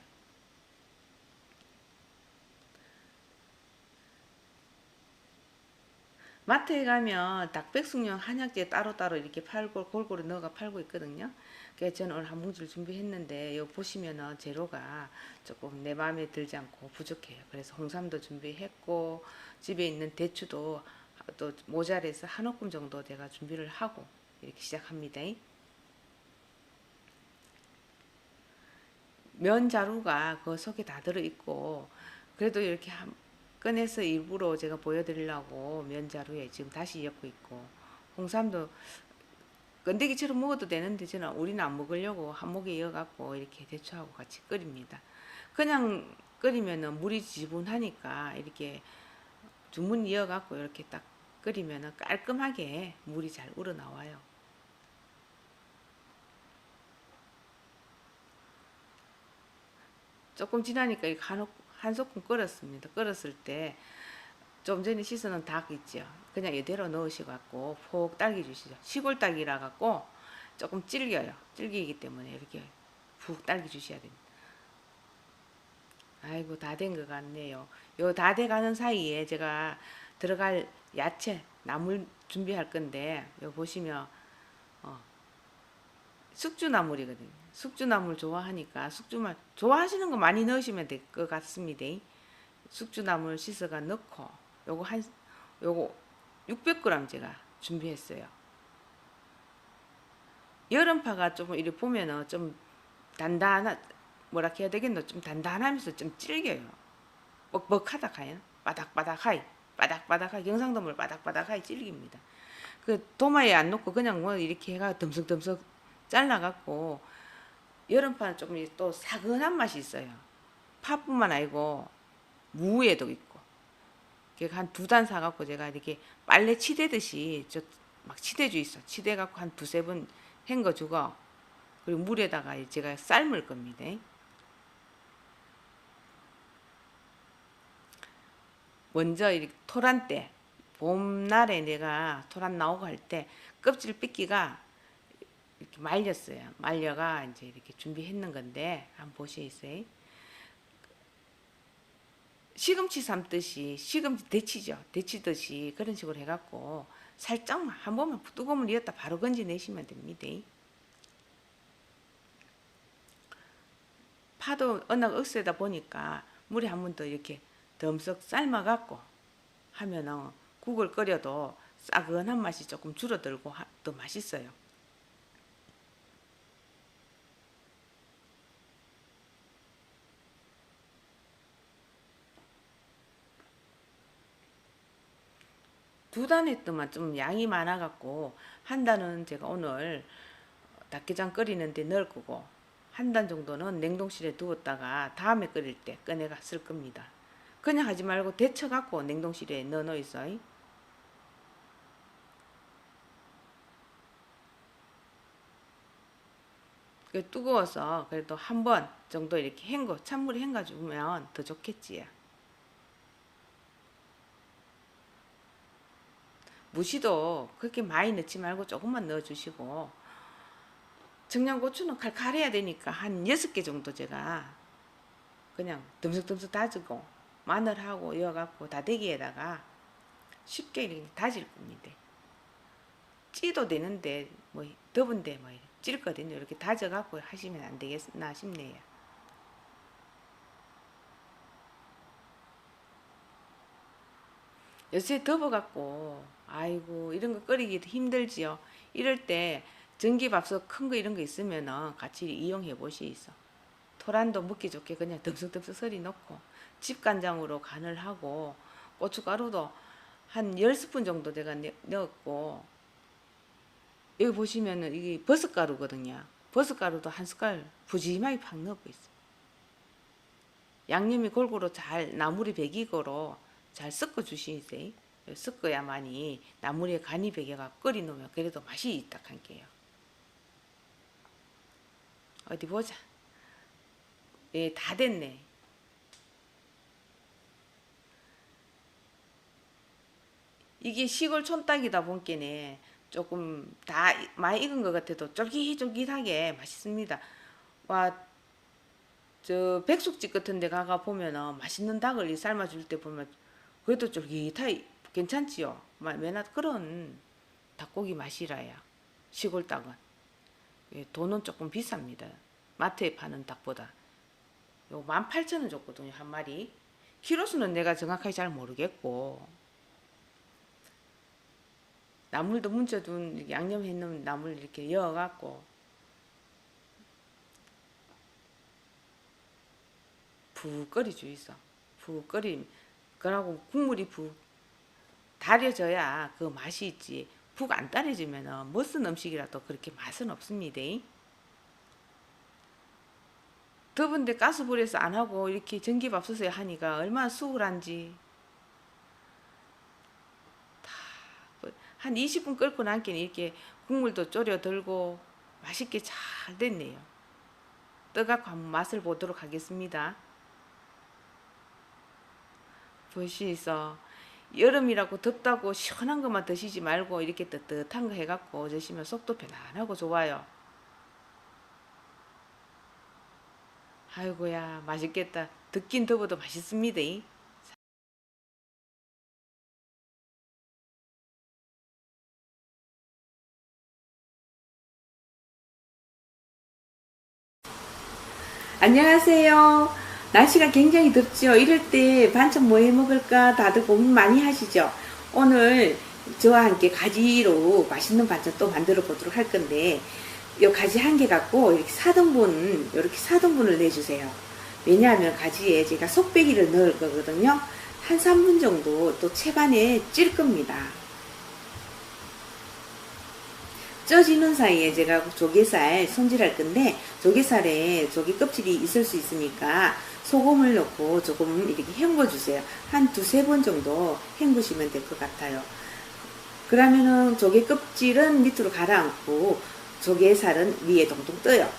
마트에 가면 닭백숙용 한약재 따로따로 이렇게 팔고 골고루 넣어가 팔고 있거든요. 그래서 저는 오늘 한 봉지를 준비했는데 여기 보시면은 재료가 조금 내 마음에 들지 않고 부족해요. 그래서 홍삼도 준비했고 집에 있는 대추도 또 모자라서 한 움큼 정도 제가 준비를 하고 이렇게 시작합니다. 면 자루가 그 속에 다 들어있고 그래도 이렇게 꺼내서 일부러 제가 보여드리려고 면 자루에 지금 다시 엮고 있고 홍삼도 건더기처럼 먹어도 되는데 저는 우리는 안 먹으려고 한목에 이어갖고 이렇게 대추하고 같이 끓입니다. 그냥 끓이면은 물이 지분하니까 이렇게 주문 이어갖고 이렇게 딱 끓이면은 깔끔하게 물이 잘 우러나와요. 조금 지나니까 한 소끔 끓었습니다. 끓었을 때 좀 전에 씻어놓은 닭 있죠. 그냥 이대로 넣으셔갖고 폭 딸겨주시죠. 시골 닭이라 갖고 조금 질겨요. 질기기 때문에 이렇게 푹 딸겨주셔야 됩니다. 아이고 다 된 것 같네요. 요 다 돼가는 사이에 제가 들어갈 야채 나물 준비할 건데 요 보시면 숙주나물이거든요. 숙주나물 좋아하니까 숙주만 좋아하시는 거 많이 넣으시면 될 것 같습니다. 숙주나물 씻어가 넣고 요거 600g 제가 준비했어요. 여름파가 조금 이렇게 보면은 좀 뭐라 해야 되겠노? 좀 단단하면서 좀 질겨요. 뻑뻑하다 가요. 바닥바닥하이 경상도물 바닥바닥하이 질깁니다. 그 도마에 안 놓고 그냥 뭐 이렇게 해가 듬석듬석 잘라갖고 여름파는 조금 또 사근한 맛이 있어요. 파뿐만 아니고 무에도 있고. 한 2단 사갖고 제가 이렇게 빨래 치대듯이 저 막 치대주 있어. 치대갖고 한 2-3번 헹궈주고 그리고 물에다가 제가 삶을 겁니다. 먼저 이렇게 토란 때 봄날에 내가 토란 나오고 할 때 껍질 삐끼가 이렇게 말렸어요. 말려가 이제 이렇게 준비했는 건데 한번 보시겠어요? 시금치 삶듯이 시금치 데치죠. 데치듯이 그런 식으로 해갖고 살짝만 한 번만 뜨거운 물이었다 바로 건져내시면 됩니다. 파도 워낙 억세다 보니까 물에 한 번 더 이렇게 덤석 삶아갖고 하면은 국을 끓여도 싸근한 맛이 조금 줄어들고 더 맛있어요. 두 단 했더만 좀 양이 많아갖고 한 단은 제가 오늘 닭게장 끓이는데 넣을 거고 한 단 정도는 냉동실에 두었다가 다음에 끓일 때 꺼내가 쓸 겁니다. 그냥 하지 말고 데쳐갖고 냉동실에 넣어 있어요. 뜨거워서 그래도 한 번 정도 이렇게 찬물에 헹궈주면 더 좋겠지요. 무시도 그렇게 많이 넣지 말고 조금만 넣어주시고 청양고추는 칼칼해야 되니까 한 6개 정도 제가 그냥 듬석듬석 다지고 마늘하고 이어갖고 다대기에다가 쉽게 이렇게 다질 겁니다. 찌도 되는데 뭐 더운데 뭐 찔거든요. 이렇게 다져갖고 하시면 안 되겠나 싶네요. 요새 더워갖고 아이고 이런 거 끓이기도 힘들지요. 이럴 때 전기밥솥 큰 거 이런 거 있으면 같이 이용해 보시있어. 토란도 먹기 좋게 그냥 듬석듬석 썰이 넣고 집간장으로 간을 하고 고춧가루도 한 10스푼 정도 내가 넣었고 여기 보시면은 이게 버섯가루거든요. 버섯가루도 한 숟갈 푸짐하게 팍 넣고 있어. 양념이 골고루 잘 나물이 배기고로 잘 섞어 주시세요. 섞어야만이 나물에 간이 배겨가 끓이 놓으면 그래도 맛이 있다 한게요. 어디 보자. 예, 다 됐네. 이게 시골 촌딱이다 보니까 조금 다 많이 익은 것 같아도 쫄깃쫄깃하게 맛있습니다. 와, 저 백숙집 같은 데 가가 보면은 맛있는 닭을 삶아줄 때 보면 그래도 쫄깃하게 괜찮지요. 맨날 그런 닭고기 맛이라야 시골 닭은. 예, 돈은 조금 비쌉니다. 마트에 파는 닭보다. 요 18,000원 줬거든요, 한 마리. 키로수는 내가 정확하게 잘 모르겠고 나물도 문쳐둔 양념해놓은 나물 이렇게 여어갖고 푹 끓이주 있어. 푹 끓임. 그러고 국물이 푹 달여져야 그 맛이 있지. 푹 안 달여지면 무슨 음식이라도 그렇게 맛은 없습니다. 더운데 가스불에서 안 하고 이렇게 전기밥솥에 하니까 얼마나 수월한지. 한 20분 끓고 난게 이렇게 국물도 졸여들고 맛있게 잘 됐네요. 떠갖고 한번 맛을 보도록 하겠습니다. 보시소. 여름이라고 덥다고 시원한 것만 드시지 말고 이렇게 뜨뜻한 거 해갖고 드시면 속도 편안하고 좋아요. 아이고야 맛있겠다. 듣긴 더워도 맛있습니다. 안녕하세요. 날씨가 굉장히 덥죠. 이럴 때 반찬 뭐 해 먹을까 다들 고민 많이 하시죠. 오늘 저와 함께 가지로 맛있는 반찬 또 만들어 보도록 할 건데 이 가지 한 개 갖고 이렇게 4등분 이렇게 4등분을 내주세요. 왜냐하면 가지에 제가 속배기를 넣을 거거든요. 한 3분 정도 또 채반에 찔 겁니다. 쪄지는 사이에 제가 조개살 손질할 건데, 조개살에 조개 껍질이 있을 수 있으니까 소금을 넣고 조금 이렇게 헹궈 주세요. 한 두세 번 정도 헹구시면 될 것 같아요. 그러면은 조개 껍질은 밑으로 가라앉고 조개살은 위에 동동 떠요.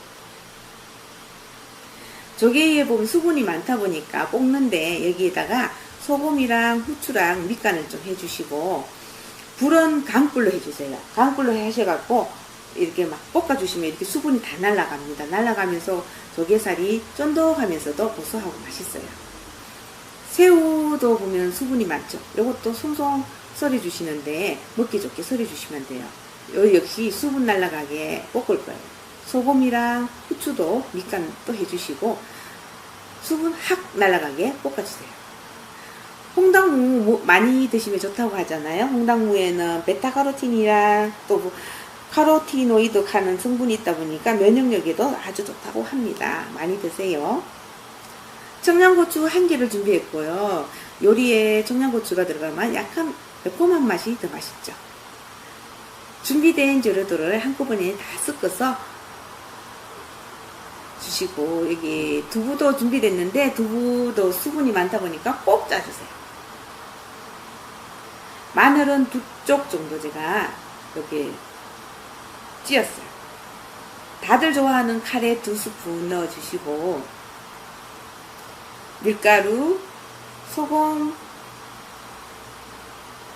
조개에 보면 수분이 많다 보니까 볶는데, 여기에다가 소금이랑 후추랑 밑간을 좀 해주시고, 불은 강불로 해주세요. 강불로 하셔갖고 이렇게 막 볶아주시면 이렇게 수분이 다 날아갑니다. 날아가면서 조개살이 쫀득하면서도 고소하고 맛있어요. 새우도 보면 수분이 많죠. 이것도 송송 썰어주시는데 먹기 좋게 썰어주시면 돼요. 요 역시 수분 날아가게 볶을 거예요. 소금이랑 후추도 밑간 또 해주시고 수분 확 날아가게 볶아주세요. 홍당무 많이 드시면 좋다고 하잖아요. 홍당무에는 베타카로틴이랑 또 카로티노이드 하는 성분이 있다 보니까 면역력에도 아주 좋다고 합니다. 많이 드세요. 청양고추 한 개를 준비했고요. 요리에 청양고추가 들어가면 약간 매콤한 맛이 더 맛있죠. 준비된 재료들을 한꺼번에 다 섞어서 주시고, 여기 두부도 준비됐는데 두부도 수분이 많다 보니까 꼭 짜주세요. 마늘은 2쪽 정도 제가 이렇게 찧었어요. 다들 좋아하는 카레 2스푼 넣어주시고, 밀가루, 소금,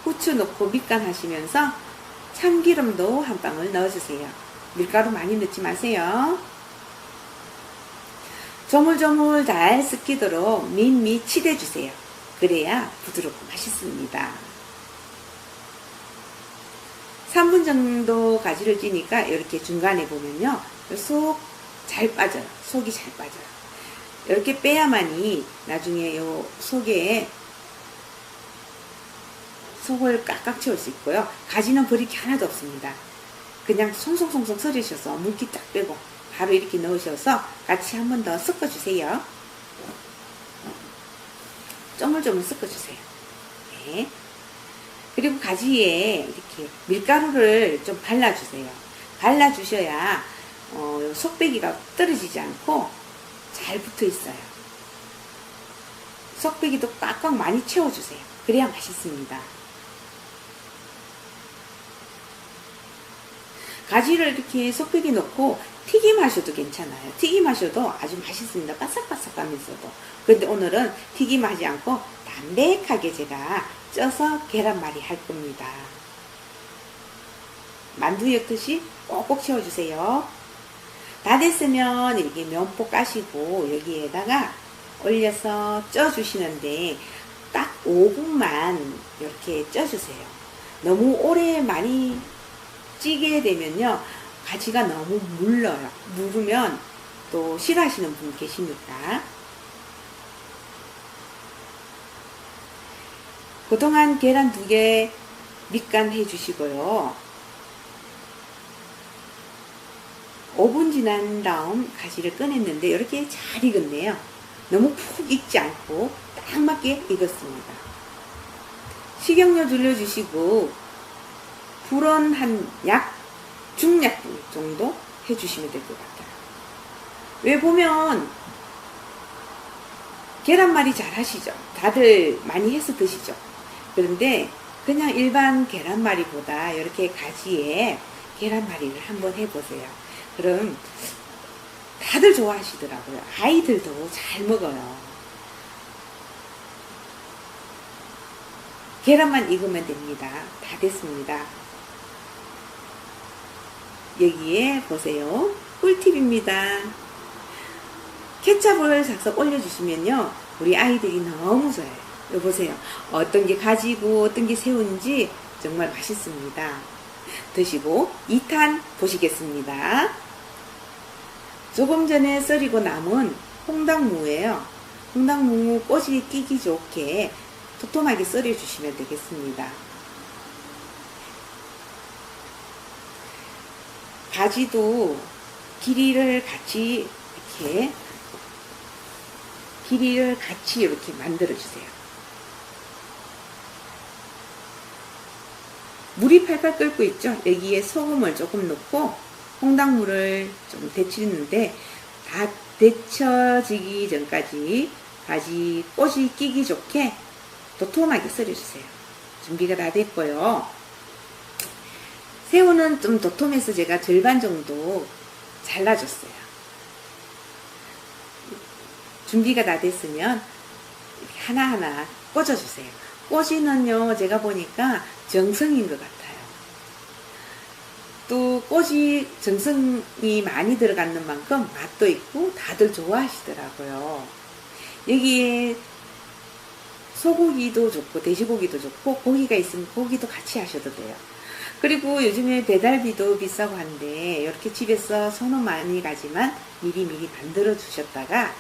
후추 넣고 밑간 하시면서 참기름도 한 방울 넣어주세요. 밀가루 많이 넣지 마세요. 조물조물 잘 섞이도록 밋밋 치대주세요. 그래야 부드럽고 맛있습니다. 3분 정도 가지를 찌니까 이렇게 중간에 보면요, 속 잘 빠져요. 속이 잘 빠져요. 이렇게 빼야만이 나중에 요 속에 속을 깍깍 채울 수 있고요. 가지는 버릴 게 하나도 없습니다. 그냥 송송송송 썰으셔서 물기 딱 빼고 바로 이렇게 넣으셔서 같이 한 번 더 섞어주세요. 쪼물쪼물 섞어주세요. 네. 그리고 가지에 이렇게 밀가루를 좀 발라주세요. 발라주셔야 속배기가 떨어지지 않고 잘 붙어 있어요. 속배기도 꽉꽉 많이 채워주세요. 그래야 맛있습니다. 가지를 이렇게 속배기 넣고 튀김하셔도 괜찮아요. 튀김하셔도 아주 맛있습니다. 바삭바삭하면서도. 그런데 오늘은 튀김하지 않고 담백하게 제가 쪄서 계란말이 할 겁니다. 만두 엮듯이 꼭꼭 채워주세요. 다 됐으면 이렇게 면포 까시고 여기에다가 올려서 쪄주시는데 딱 5분만 이렇게 쪄주세요. 너무 오래 많이 찌게 되면요, 가지가 너무 물러요. 물으면 또 싫어하시는 분 계시니까. 그동안 계란 2개 밑간 해주시고요. 5분 지난 다음 가지를 꺼냈는데 이렇게 잘 익었네요. 너무 푹 익지 않고 딱 맞게 익었습니다. 식용유 둘러주시고 불은 한 중약불 정도 해주시면 될 것 같아요. 왜 보면 계란말이 잘 하시죠? 다들 많이 해서 드시죠? 그런데 그냥 일반 계란말이보다 이렇게 가지에 계란말이를 한번 해보세요. 그럼 다들 좋아하시더라고요. 아이들도 잘 먹어요. 계란만 익으면 됩니다. 다 됐습니다. 여기에 보세요. 꿀팁입니다. 케첩을 싹싹 올려주시면요, 우리 아이들이 너무 좋아해요. 여기 보세요. 어떤 게 가지고 어떤 게 새우인지 정말 맛있습니다. 드시고 2탄 보시겠습니다. 조금 전에 썰이고 남은 홍당무예요. 홍당무 꽃이 끼기 좋게 도톰하게 썰어주시면 되겠습니다. 가지도 길이를 같이 이렇게 만들어 주세요. 물이 팔팔 끓고 있죠. 여기에 소금을 조금 넣고 홍당무를 좀 데치는데 다 데쳐지기 전까지 가지 꽃이 끼기 좋게 도톰하게 썰어주세요. 준비가 다 됐고요. 새우는 좀 도톰해서 제가 절반 정도 잘라줬어요. 준비가 다 됐으면 하나하나 꽂아주세요. 꼬지는요, 제가 보니까 정성인 것 같아요. 또 꼬지 정성이 많이 들어가는 만큼 맛도 있고 다들 좋아하시더라고요. 여기에 소고기도 좋고 돼지고기도 좋고 고기가 있으면 고기도 같이 하셔도 돼요. 그리고 요즘에 배달비도 비싸고 한데 이렇게 집에서 손은 많이 가지만 미리미리 만들어 주셨다가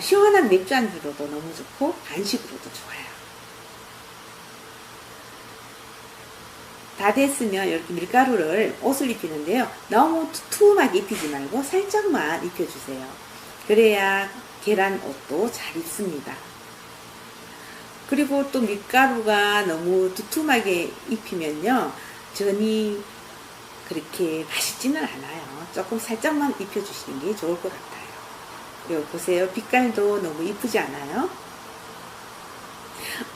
시원한 맥주 안주로도 너무 좋고 간식으로도 좋아요. 다 됐으면 이렇게 밀가루를 옷을 입히는데요. 너무 투툼하게 입히지 말고 살짝만 입혀주세요. 그래야 계란 옷도 잘 입습니다. 그리고 또 밀가루가 너무 두툼하게 입히면요, 전이 그렇게 맛있지는 않아요. 조금 살짝만 입혀주시는 게 좋을 것 같아요. 그리고 보세요. 빛깔도 너무 이쁘지 않아요?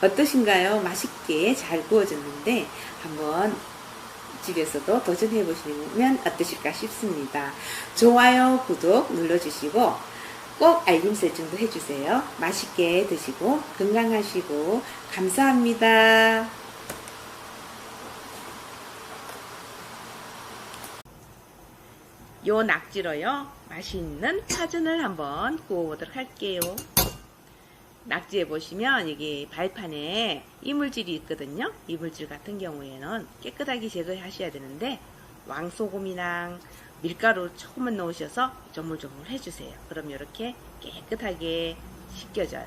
어떠신가요? 맛있게 잘 구워졌는데 한번 집에서도 도전해 보시면 어떠실까 싶습니다. 좋아요, 구독 눌러주시고 꼭 알림 설정도 해주세요. 맛있게 드시고 건강하시고 감사합니다. 요 낙지로요, 맛있는 파전을 한번 구워보도록 할게요. 낙지에 보시면 여기 발판에 이물질이 있거든요. 이물질 같은 경우에는 깨끗하게 제거하셔야 되는데 왕소금이랑 밀가루 조금만 넣으셔서 조물조물 해주세요. 그럼 이렇게 깨끗하게 씻겨져요.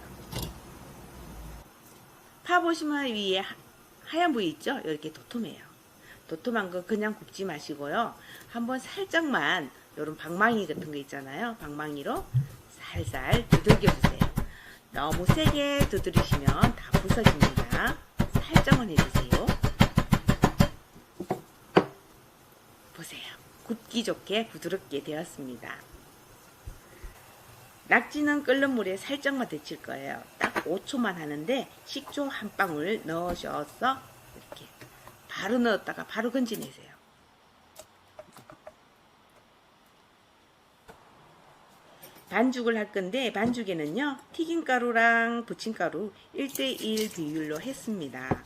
파 보시면 위에 하얀 부위 있죠? 이렇게 도톰해요. 도톰한 거 그냥 굽지 마시고요. 한번 살짝만 이런 방망이 같은 거 있잖아요. 방망이로 살살 두들겨 주세요. 너무 세게 두드리시면 다 부서집니다. 살짝만 해주세요. 보세요. 굽기 좋게 부드럽게 되었습니다. 낙지는 끓는 물에 살짝만 데칠 거예요. 딱 5초만 하는데 식초 한 방울 넣으셔서 이렇게 바로 넣었다가 바로 건지내세요. 반죽을 할 건데 반죽에는요, 튀김가루랑 부침가루 1:1 비율로 했습니다.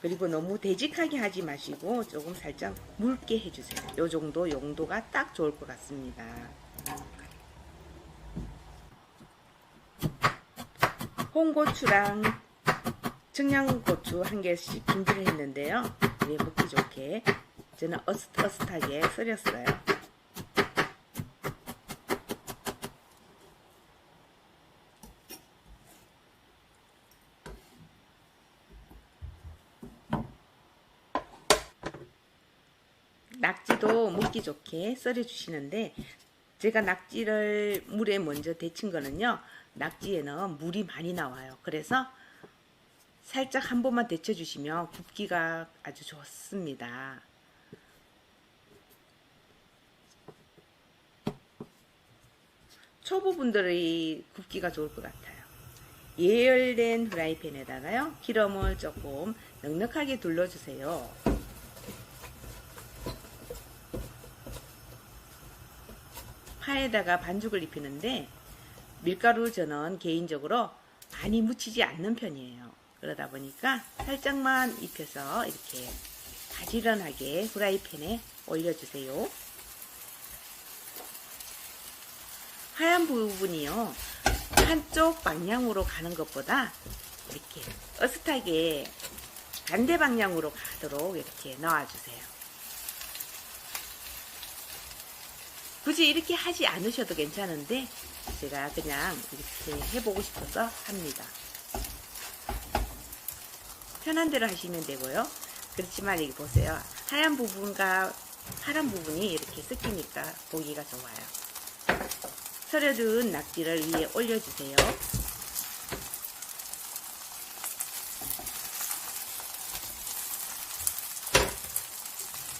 그리고 너무 되직하게 하지 마시고 조금 살짝 묽게 해주세요. 요 정도 용도가 딱 좋을 것 같습니다. 홍고추랑 청양고추 한 개씩 준비를 했는데요. 이게 먹기 좋게 저는 어슷어슷하게 썰었어요. 낙지도 먹기 좋게 썰어 주시는데 제가 낙지를 물에 먼저 데친 거는요, 낙지에는 물이 많이 나와요. 그래서 살짝 한 번만 데쳐 주시면 굽기가 아주 좋습니다. 초보분들이 굽기가 좋을 것 같아요. 예열된 프라이팬에다가요, 기름을 조금 넉넉하게 둘러주세요. 파에다가 반죽을 입히는데 밀가루 저는 개인적으로 많이 묻히지 않는 편이에요. 그러다 보니까 살짝만 입혀서 이렇게 가지런하게 프라이팬에 올려주세요. 하얀 부분이요, 한쪽 방향으로 가는 것보다 이렇게 어슷하게 반대 방향으로 가도록 이렇게 넣어주세요. 굳이 이렇게 하지 않으셔도 괜찮은데 제가 그냥 이렇게 해보고 싶어서 합니다. 편한 대로 하시면 되고요. 그렇지만 여기 보세요. 하얀 부분과 파란 부분이 이렇게 섞이니까 보기가 좋아요. 썰어둔 낙지를 위에 올려주세요.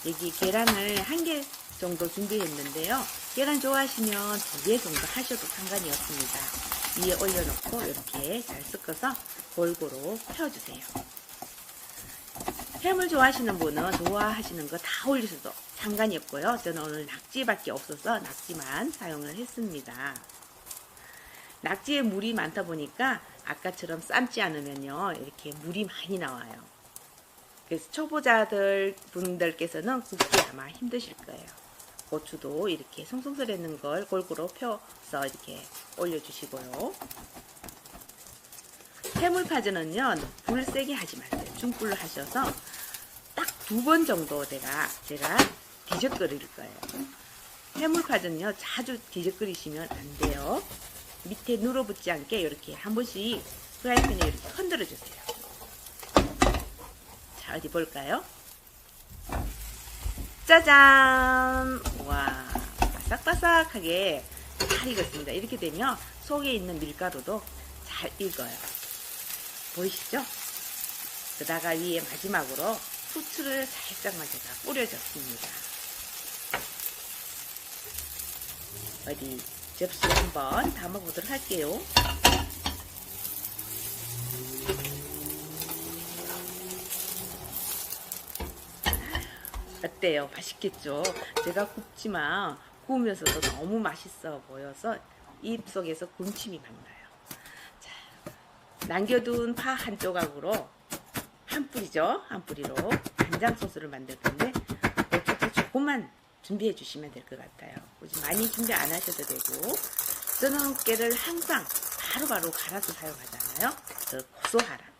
여기 계란을 1개 정도 준비했는데요. 계란 좋아하시면 2개 정도 하셔도 상관이 없습니다. 위에 올려놓고 이렇게 잘 섞어서 골고루 펴주세요. 햄을 좋아하시는 분은 좋아하시는 거 다 올리셔도 상관이 없고요. 저는 오늘 낙지밖에 없어서 낙지만 사용을 했습니다. 낙지에 물이 많다 보니까 아까처럼 삶지 않으면요 이렇게 물이 많이 나와요. 그래서 초보자들 분들께서는 굽기 아마 힘드실 거예요. 고추도 이렇게 송송스레는 걸 골고루 펴서 이렇게 올려주시고요. 해물파전은요 불 세게 하지 마세요. 중불로 하셔서 딱 2번 정도 제가 뒤적거릴 거예요. 해물파전요 자주 뒤적거리시면 안 돼요. 밑에 눌어붙지 않게 이렇게 한 번씩 프라이팬에 이렇게 흔들어 주세요. 자, 어디 볼까요? 짜잔! 와, 바삭바삭하게 잘 익었습니다. 이렇게 되면 속에 있는 밀가루도 잘 익어요. 보이시죠? 그러다가 위에 마지막으로 후추를 살짝만 제가 뿌려줬습니다. 어디 접시에 한번 담아보도록 할게요. 어때요? 맛있겠죠? 제가 굽지만 구우면서도 너무 맛있어 보여서 입속에서 군침이 막 나요. 자, 남겨둔 파 한 조각으로 한 뿌리죠? 한 뿌리로 간장 소스를 만들 건데 고추도 조금만 준비해 주시면 될 것 같아요. 굳이 많이 준비 안 하셔도 되고 저는 깨를 항상 바로바로 갈아서 사용하잖아요. 더 고소하라.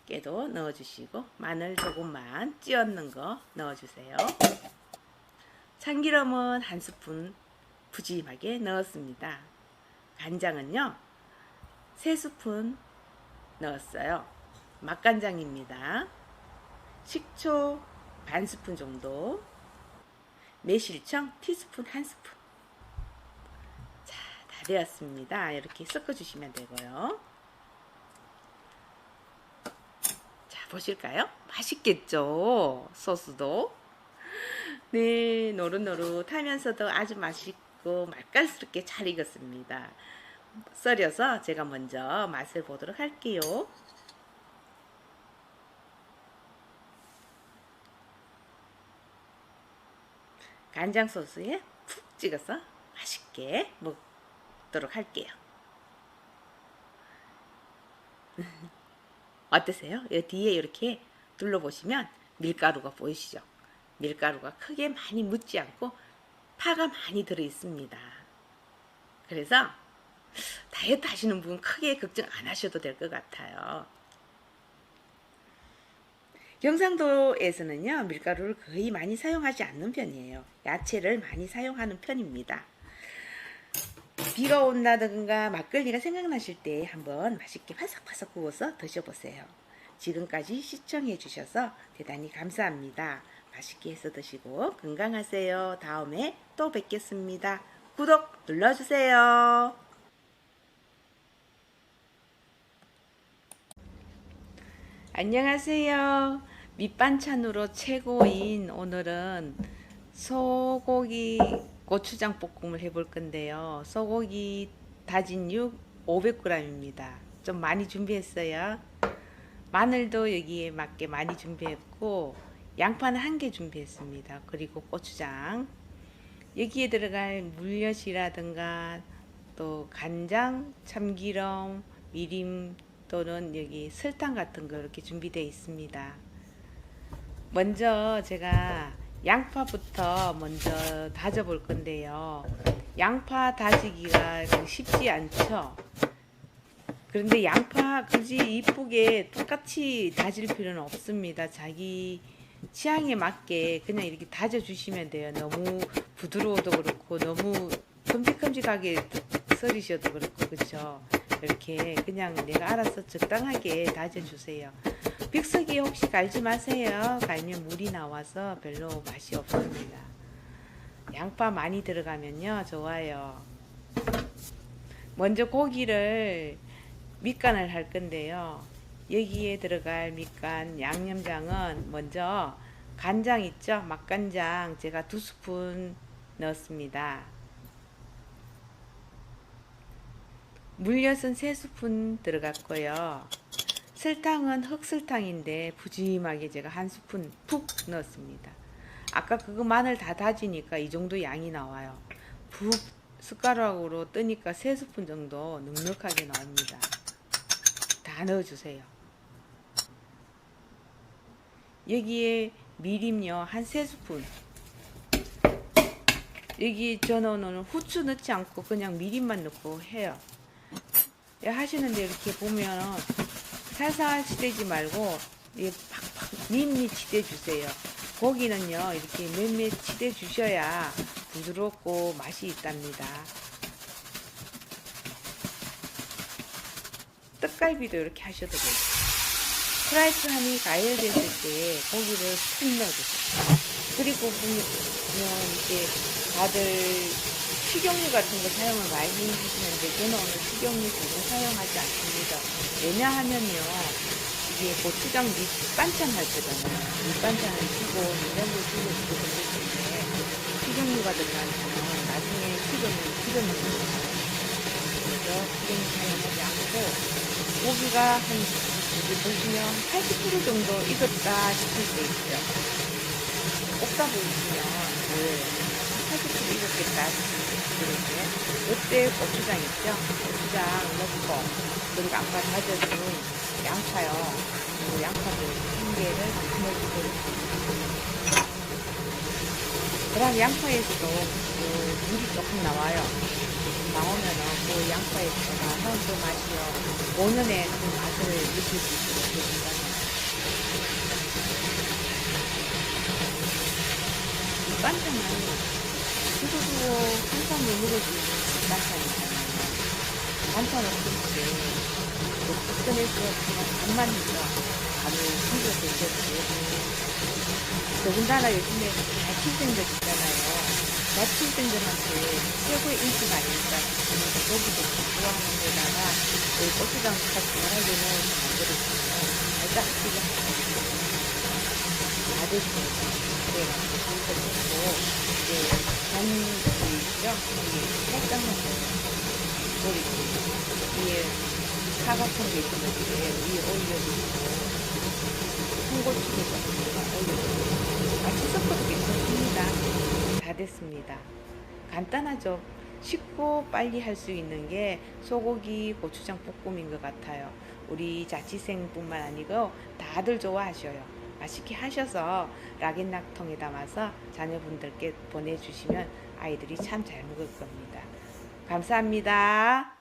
깨도 넣어주시고 마늘 조금만 찧어는 거 넣어주세요. 참기름은 1스푼 푸짐하게 넣었습니다. 간장은요 3스푼 넣었어요. 맛간장입니다. 식초 반 스푼 정도, 매실청 티스푼 1스푼. 자, 다 되었습니다. 이렇게 섞어주시면 되고요. 자, 보실까요? 맛있겠죠? 소스도. 네, 노릇노릇하면서도 아주 맛있고 맛깔스럽게 잘 익었습니다. 썰여서 제가 먼저 맛을 보도록 할게요. 간장 소스에 푹 찍어서 맛있게 먹도록 할게요. 어떠세요? 이 뒤에 이렇게 둘러보시면 밀가루가 보이시죠? 밀가루가 크게 많이 묻지 않고 파가 많이 들어 있습니다. 그래서 다이어트 하시는 분 크게 걱정 안 하셔도 될 것 같아요. 경상도에서는요 밀가루를 거의 많이 사용하지 않는 편이에요. 야채를 많이 사용하는 편입니다. 비가 온다든가 막걸리가 생각나실 때 한번 맛있게 바삭바삭 구워서 드셔보세요. 지금까지 시청해 주셔서 대단히 감사합니다. 맛있게 해서 드시고 건강하세요. 다음에 또 뵙겠습니다. 구독 눌러주세요. 안녕하세요. 밑반찬으로 최고인 오늘은 소고기 고추장 볶음을 해볼 건데요. 소고기 다진 육 500g입니다. 좀 많이 준비했어요. 마늘도 여기에 맞게 많이 준비했고 양파는 1개 준비했습니다. 그리고 고추장, 여기에 들어갈 물엿이라든가 또 간장, 참기름, 미림 또는 여기 설탕 같은 거 이렇게 준비되어 있습니다. 먼저 제가 양파부터 먼저 다져 볼 건데요. 양파 다지기가 쉽지 않죠. 그런데 양파 굳이 이쁘게 똑같이 다질 필요는 없습니다. 자기 취향에 맞게 그냥 이렇게 다져 주시면 돼요. 너무 부드러워도 그렇고 너무 큼직큼직하게 썰으셔도 그렇고 그렇죠. 이렇게 그냥 내가 알아서 적당하게 다져 주세요. 믹서기 혹시 갈지 마세요. 갈면 물이 나와서 별로 맛이 없습니다. 양파 많이 들어가면요 좋아요. 먼저 고기를 밑간을 할 건데요. 여기에 들어갈 밑간 양념장은 먼저 간장 있죠? 맛간장 제가 2스푼 넣었습니다. 물엿은 3스푼 들어갔고요. 설탕은 흑설탕인데 푸짐하게 제가 1스푼 푹 넣었습니다. 아까 그거 마늘 다 다지니까 이 정도 양이 나와요. 푹 숟가락으로 뜨니까 3스푼 정도 넉넉하게 나옵니다. 다 넣어주세요. 여기에 미림요 한 3스푼. 여기 저는 후추 넣지 않고 그냥 미림만 넣고 해요. 하시는데 이렇게 보면 살살 치대지 말고 팍팍 밋밋 치대주세요. 고기는요 이렇게 밋밋 치대주셔야 부드럽고 맛이 있답니다. 떡갈비도 이렇게 하셔도 돼요. 프라이팬이 가열됐을 때 고기를 푹 넣어주세요. 그리고 보면 이제 다들 식용유 같은 거 사용을 많이 하시는데 저는 오늘 식용유 전혀 사용하지 않습니다. 왜냐하면요 이게 고추장 밑반찬 할 거잖아요. 밑반찬을 치고 냉장고에 두고 그러기 때문에 식용유가 들어가면 나중에 식용유 기름을 넣어요. 그래서 식용유 사용하지 않고 고기가 여기 보시면 80% 정도 익었다 싶을 때 있죠. 볶다 보시면 보여요. 80% 익었겠다 싶을 때 이때 고추장 있죠? 고추장 넣고 그리고 아까 다져준 양파요. 그 양파도 1개를 넣어주세요. 그럼 양파에서도 그 물이 조금 나와요. 나오면은 그 양파에서 나온 그 맛이요. 본연의 그 맛을 느낄 수 있도록 해준다. 이 반찬은 두고두고 항상 먹을 수 있는 반찬이잖아요. 반찬 없을 때 볶음에서 그냥 밥만 있어. 밥을 비벼서 드셔도 더군다나 요즘에 자취생들 있잖아요. 자취생들한테 최고의 인기가 아닐까 싶습니다. 고기도 좋아하는 데다가 고추장 같이 연하게 넣어서 만들어주면 달짝지게 다 드시고 그래가지고 좋을 것 같고 이제 간도 있죠? 이게 살짝만 버리고 위에 파 같은 게 있으면 위에 올려주시고 홍고추도 올려주시고 같이 섞어도 괜찮습니다. 다 됐습니다. 간단하죠? 쉽고 빨리 할 수 있는 게 소고기 고추장 볶음인 것 같아요. 우리 자취생뿐만 아니고 다들 좋아하셔요. 맛있게 하셔서 락앤락통에 담아서 자녀분들께 보내주시면 아이들이 참 잘 먹을 겁니다. 감사합니다.